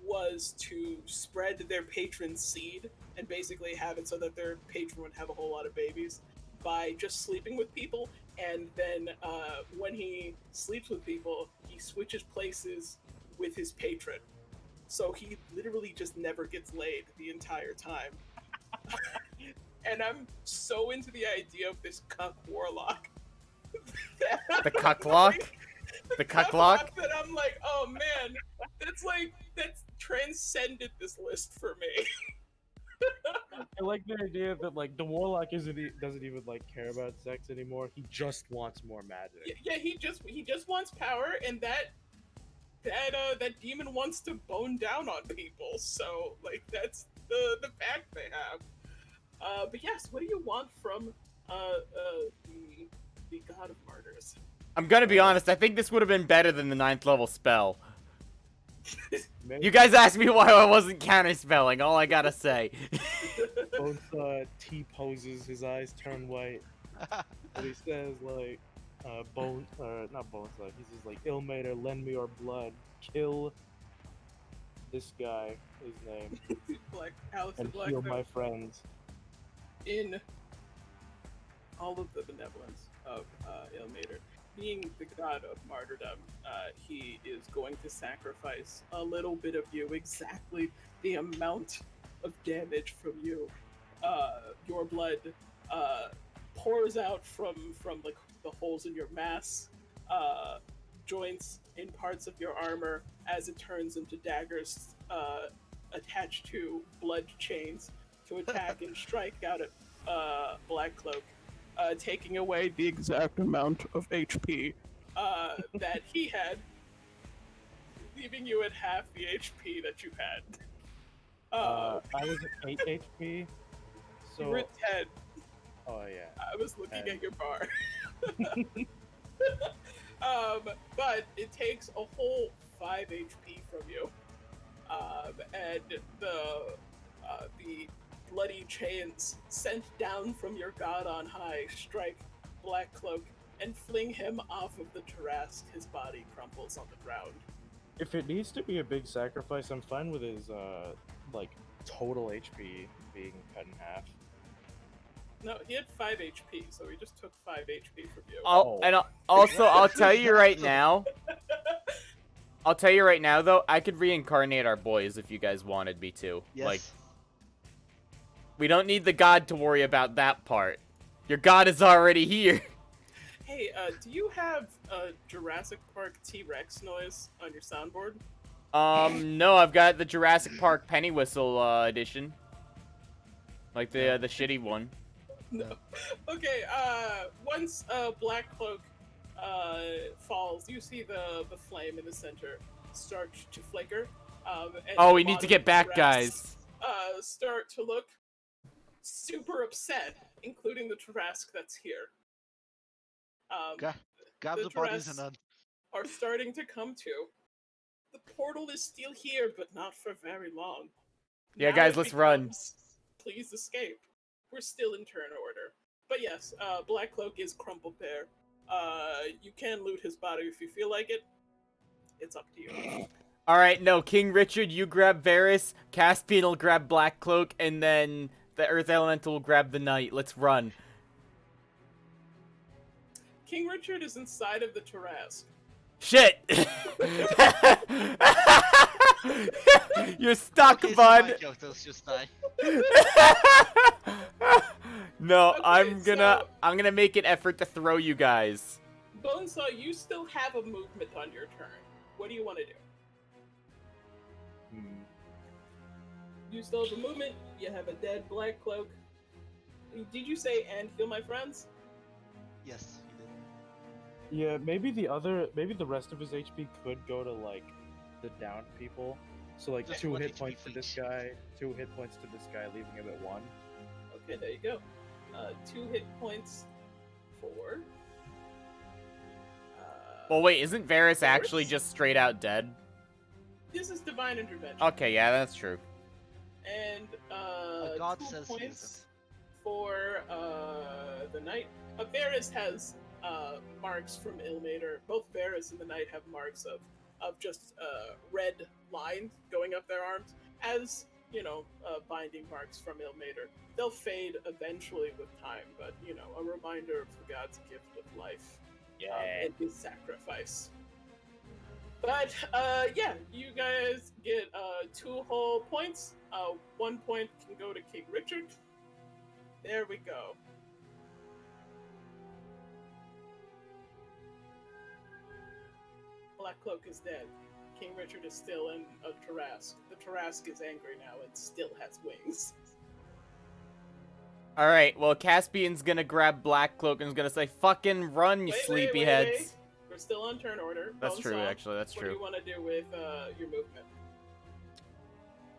was to spread their patron's seed and basically have it so that their patron would have a whole lot of babies by just sleeping with people, and then when he sleeps with people, he switches places with his patron. So he literally just never gets laid the entire time. And I'm so into the idea of this cuck warlock. The cucklock? The cucklock? That I'm like, oh man, that's transcended this list for me. I like the idea that like the warlock doesn't even like care about sex anymore. He just wants more magic. Yeah, he just wants power, and that that demon wants to bone down on people. So like that's the pact they have. But yes, what do you want from the god of martyrs? I'm gonna be honest, I think this would have been better than the 9th level spell. Maybe You guys asked me why I wasn't counterspelling, all I gotta say. both T poses, his eyes turn white, and he says like, not bones. He says like, Ilmater, lend me your blood, kill this guy, his name, Black Alex and the Black heal Bear. my friends. In all of the benevolence of Ilmater, being the god of martyrdom, he is going to sacrifice a little bit of you, exactly the amount of damage from you. Your blood pours out from like the holes in your mass, joints in parts of your armor as it turns into daggers attached to blood chains to attack and strike out at Black Cloak, taking away the exact amount of HP that he had, leaving you at half the HP that you had. I was at 8 HP, You so were at 10. oh yeah. I was looking 10. at your bar. But it takes a whole 5 HP from you. And the bloody chains sent down from your god on high strike Black Cloak and fling him off of the Tarrasques. His body crumples on the ground. If it needs to be a big sacrifice, I'm fine with his like total HP being cut in half. No, he had 5 HP, so he just took 5 HP from you. I'll tell you right now. I'll tell you right now, though, I could reincarnate our boys if you guys wanted me to. Yes. Like, we don't need the god to worry about that part. Your god is already here. Hey, do you have a Jurassic Park T-Rex noise on your soundboard? No, I've got the Jurassic Park penny whistle edition. Like the shitty one. No. Okay, once Black Cloak falls, you see the flame in the center start to flicker. And Oh, the we need to bottom get of the back, Tarrasques, guys. Start to look super upset, including the Tarrasque that's here. Grab the bodies and Tarrasques are starting to come to. The portal is still here, but not for very long. Yeah, Now guys, it let's run. becomes, Please escape. We're still in turn order. But yes, Black Cloak is crumpled there. You can loot his body if you feel like it. It's up to you. Alright, no, King Richard, you grab Varys, Caspian will grab Black Cloak, and then the Earth Elemental will grab the Knight. Let's run. King Richard is inside of the Tarrasque. Shit! You're stuck, Okay, so bud! my characters just die. No, Okay, I'm gonna make an effort to throw you guys. Bonesaw, you still have a movement on your turn. What do you want to do? You still have a movement. You have a dead Black Cloak. Did you say and heal my friends? Yes, you did. Yeah, maybe the rest of his HP could go to like the downed people. So like Just 2 1 hit HP points for to this each. guy, 2 hit points to this guy, leaving him at 1. Okay, there you go. 2 hit points for. Well, wait, isn't Varys actually Varys? just straight out dead? This is divine intervention. Okay, yeah, that's true. And God 2 says he points for the knight. Varys has marks from Ilmater. Both Varys and the knight have marks of just red lines going up their arms, as you know, binding marks from Ilmater. They'll fade eventually with time, but you know, a reminder of the god's gift of life and his sacrifice. But yeah, you guys get 2 whole points. 1 point can go to King Richard. There we go. Black Cloak is dead. King Richard is still in a Tarrasque. The Tarrasque is angry now and still has wings. Alright, well, Caspian's gonna grab Black Cloak and is gonna say, fucking run, you Wait, sleepyheads. We're we're still on turn order. That's true, Bonesaw, actually. That's what do true. you want to do with your movement?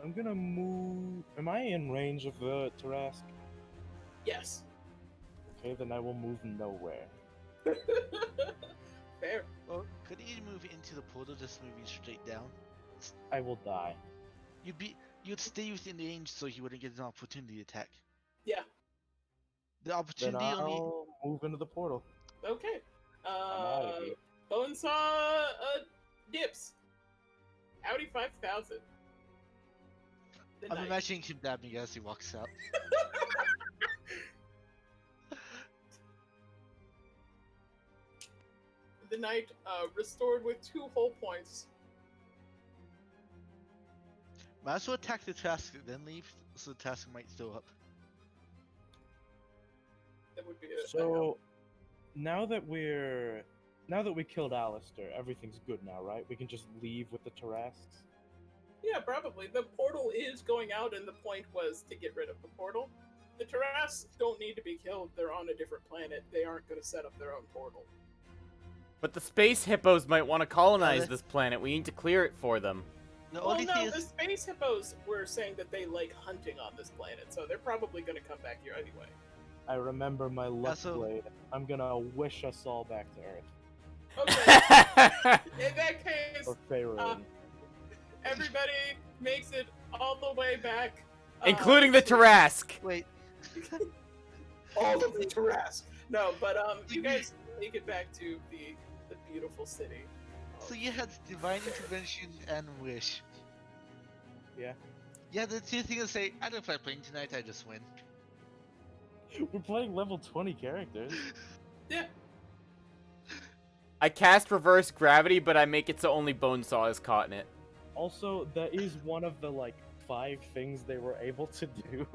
I'm gonna move. Am I in range of the Tarrasque? Yes. Okay, then I will move nowhere. Fair. Well, couldn't you move into the portal, just moving straight down? I will die. You'd stay within range so he wouldn't get an opportunity attack. Yeah. The Then opportunity only. I'll move into the portal. Okay. I'm out of here. Bonesaw dips. Audi 5000. The I'm knight. imagining him dabbing as he walks out. The knight restored with 2 whole points. Might as well attack the task, then leave, so the task might still up. That would be a help. So now that we killed Alistair, everything's good now, right? We can just leave with the Tarrasques. Yeah, probably. The portal is going out, and the point was to get rid of the portal. The Tarrasques don't need to be killed. They're on a different planet. They aren't going to set up their own portal. But the space hippos might want to colonize they- this planet. We need to clear it for them. The Well, only thing no, the is, space hippos were saying that they like hunting on this planet, so they're probably going to come back here anyway. I remember my luck so- blade. I'm gonna wish us all back to Earth. Okay, in that case, Or Faerun. everybody makes it all the way back. Including the to- Tarrasque. wait, all of the Tarrasque. No, but you guys make it back to the beautiful city. so you had divine intervention and wish. Yeah. Yeah, the two things to say, I don't feel like playing tonight, I just win. We're playing level 20 characters. Yeah. I cast reverse gravity, but I make it so only Bonesaw is caught in it. Also, that is one of the like 5 things they were able to do.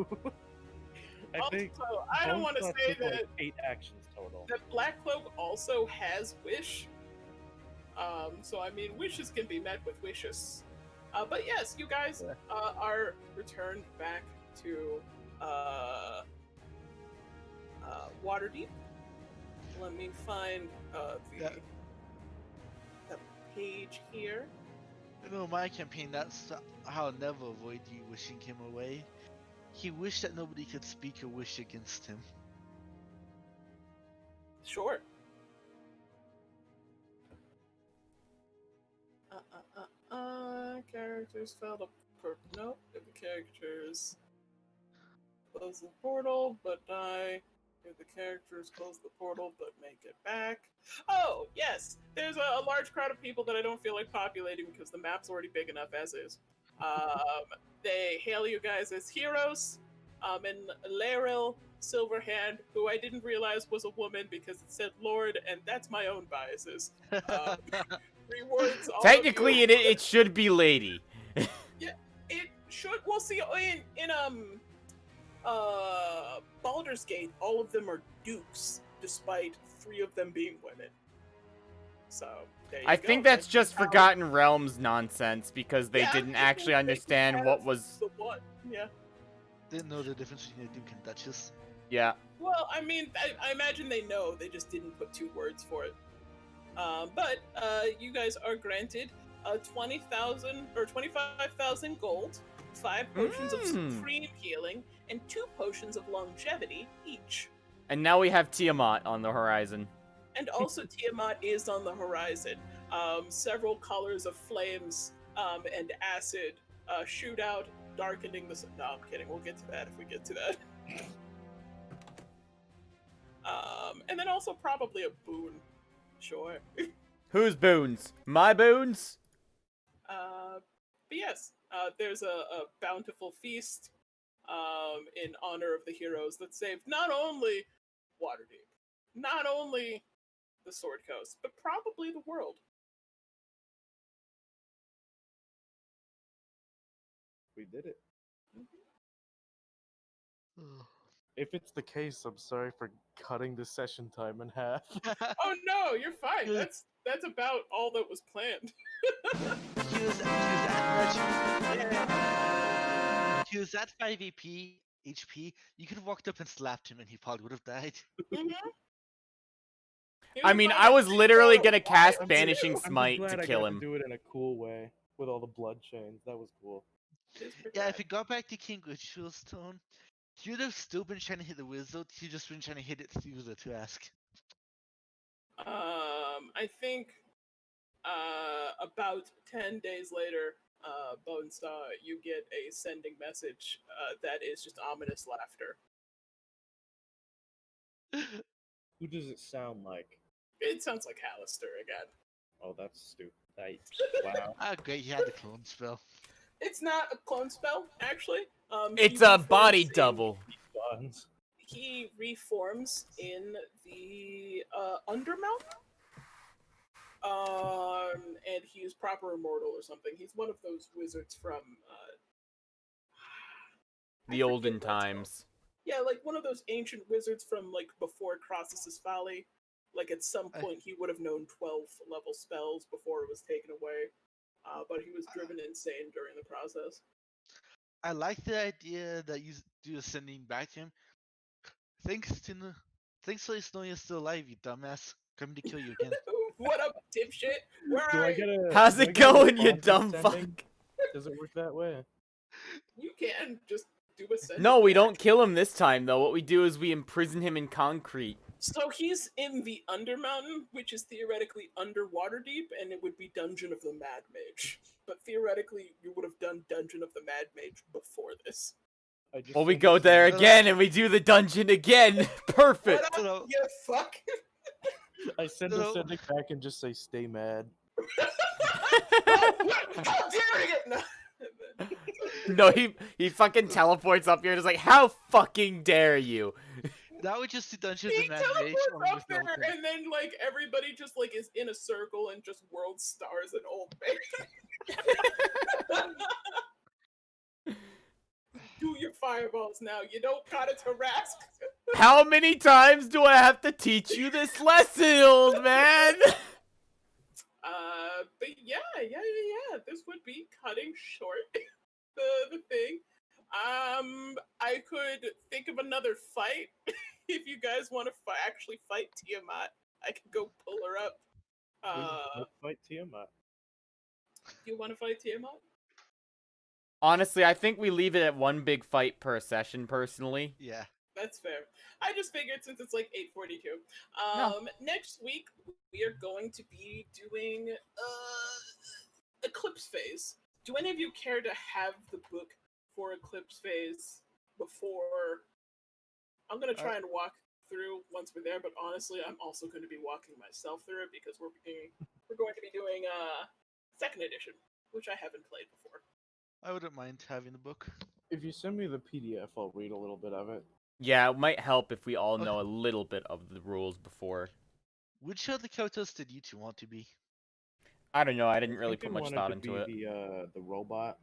I think Also, I don't want to Bonesaw say took, like, that 8 actions total. that Black Cloak also has wish. So I mean, wishes can be met with wishes. But yes, you guys are returned back to Waterdeep. Let me find Yeah. the page here. No, my campaign, that's how I'll never avoid you wishing him away. He wished that nobody could speak a wish against him. Sure. Characters fell to nope. If the characters close the portal but die. If the characters close the portal but make it back. Oh, yes! There's a large crowd of people that I don't feel like populating because the map's already big enough as is. They hail you guys as heroes. And Laryl Silverhand, who I didn't realize was a woman because it said Lord, and that's my own biases. Rewards all Technically, of you. it should be lady. It should. We'll see. In Baldur's Gate, all of them are dukes, despite 3 of them being women. So there you I go. think that's just how- Forgotten Realms nonsense because they Yeah, didn't they actually can understand what have was. the one. Yeah. Didn't know the difference between a duke and duchess. Yeah. Well, I mean, I imagine they know. They just didn't put 2 words for it. But you guys are granted 20,000 or 25,000 gold, 5 potions of supreme healing, and 2 potions of longevity each. And now we have Tiamat on the horizon. And also Tiamat is on the horizon. Several colors of flames and acid shoot out, darkening the. No, I'm kidding. We'll get to that if we get to that. And then also probably a boon. Sure. Whose boons? My boons? But yes, there's a bountiful feast in honor of the heroes that saved not only Waterdeep, not only the Sword Coast, but probably the world. We did it. Ugh. If it's the case, I'm sorry for cutting the session time in half. Oh no, you're fine. That's about all that was planned. He was at 5 HP. You could have walked up and slapped him and he probably would have died. You I would mean, find I that was pretty literally wild gonna cast too. Banishing I'm just Smite to glad I kill got to him. do it in a cool way with all the blood chains. That was cool. It's pretty Yeah, rad. if it got back to King Richard's tone, he would have still been trying to hit the wizard. He just been trying to hit it through the Tarrasque. I think about 10 days later, Bonesaw, you get a sending message that is just ominous laughter. Who does it sound like? It sounds like Hallister again. Oh, that's stupid. Wow. Ah, great, he had the clone spell. It's not a clone spell, actually. It's He a body reforms double. Buns. He reforms in the Undermountain. And he's proper immortal or something. He's one of those wizards from I The forget olden what it's called. times. Yeah, like one of those ancient wizards from like before Crossus's Folly. Like at some point he would have known 12 level spells before it was taken away. But he was driven insane during the process. I like the idea that you do sending back to him. Thanks to Snow you're still alive, you dumbass. Coming to kill you again. What up, dipshit? Where Do are I you? get a? How's do I it get a going, you responsive dumb sending? fuck? Does it work that way? You can just do a sending No, we back. don't kill him this time, though. What we do is we imprison him in concrete. So he's in the Undermountain, which is theoretically underwater deep, and it would be Dungeon of the Mad Mage. But theoretically, you would have done Dungeon of the Mad Mage before this. I just Well, we send go a there sending- again and we do the dungeon again. Perfect. What up, No. you fuck? I send No. a sending back and just say, "Stay mad." How dare you! No. No, he fucking teleports up here and is like, how fucking dare you? That would just do Dungeons He and Mad Mage teleports only up with there, no thing. and then like everybody just like is in a circle and just world stars an old man. Do your fireballs now. You don't got it, Tarrasques. How many times do I have to teach you this lesson, old man? But yeah. This would be cutting short the thing. I could think of another fight if you guys want to actually fight Tiamat. I could go pull her up. Let's fight Tiamat. You want to fight Tiamat? Honestly, I think we leave it at one big fight per session, personally. Yeah. That's fair. I just figured since it's like 8:42. No. Next week we are going to be doing Eclipse Phase. Do any of you care to have the book for Eclipse Phase before? I'm gonna try and walk through once we're there, but honestly, I'm also going to be walking myself through it because we're going to be doing second edition, which I haven't played before. I wouldn't mind having the book. If you send me the PDF, I'll read a little bit of it. Yeah, it might help if we all know a little bit of the rules before. Which of the characters did you two want to be? I don't know, I didn't really think put I much wanted thought to into it. be the robot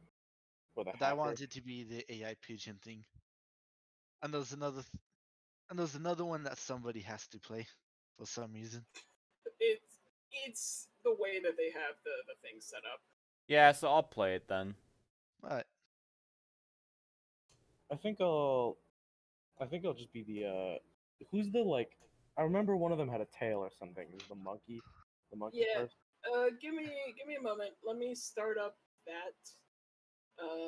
or the But I hacker. wanted to be the AI pigeon thing. And there's another and there's another one that somebody has to play for some reason. It's the way that they have the thing set up. Yeah, so I'll play it then. Alright. I think I'll just be the who's the like I remember one of them had a tail or something. Is the monkey Yeah. person? Give me a moment. Let me start up that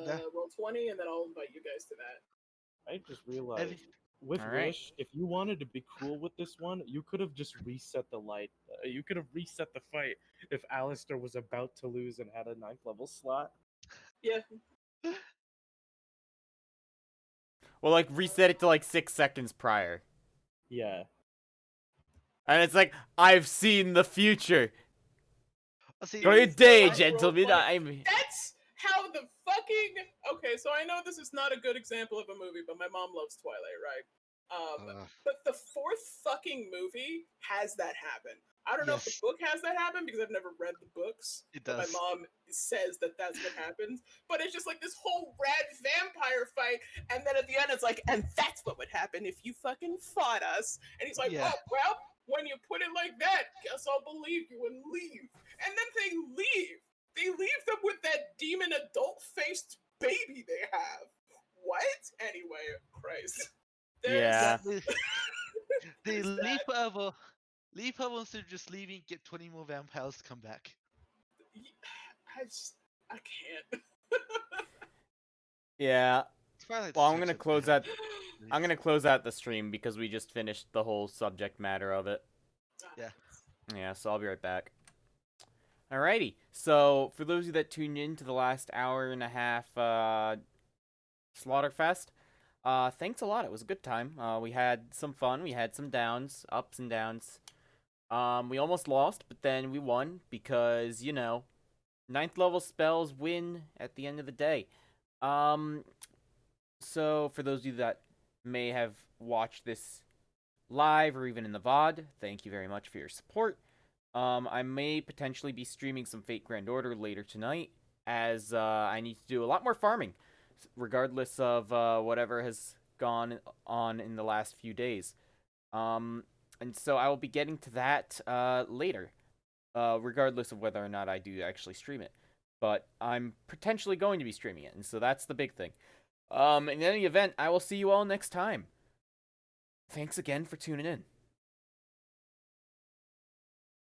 Yeah. roll 20, and then I'll invite you guys to that. I just realized with Alright. Wish, if you wanted to be cruel with this one, you could have just reset the light. You could have reset the fight if Alistair was about to lose and had a 9th level slot. Yeah. Well, like, reset it to like 6 seconds prior. Yeah. And it's like, I've seen the future. I'll see. Good day, Roll gentlemen. 20. I'm... That's how the fucking. Okay, so I know this is not a good example of a movie, but my mom loves Twilight, right? But the fourth fucking movie has that happen. I don't know if the Yes. book has that happen because I've never read the books. It But does. my mom says that that's what happens. But it's just like this whole rad vampire fight, and then at the end it's like, and that's what would happen if you fucking fought us. And he's like, Yeah. oh well, when you put it like that, guess I'll believe you and leave. And then they leave. They leave them with that demon adult-faced baby they have. What? Anyway, Christ. Yeah. They There's leave that. forever, Leave her instead of just leaving, get 20 more vampires to come back. I can't. Yeah. Twilight's Well, I'm such gonna a close bad out. I'm gonna close out the stream because we just finished the whole subject matter of it. Yeah. Yeah, so I'll be right back. Alrighty. So for those of you that tuned in to the last hour and a half Slaughterfest, thanks a lot. It was a good time. We had some fun. We had some downs, ups and downs. We almost lost, but then we won because, you know, 9th level spells win at the end of the day. So for those of you that may have watched this live or even in the VOD, thank you very much for your support. I may potentially be streaming some Fate Grand Order later tonight, as I need to do a lot more farming, regardless of whatever has gone on in the last few days. And so I will be getting to that later, regardless of whether or not I do actually stream it. But I'm potentially going to be streaming it, and so that's the big thing. In any event, I will see you all next time. Thanks again for tuning in.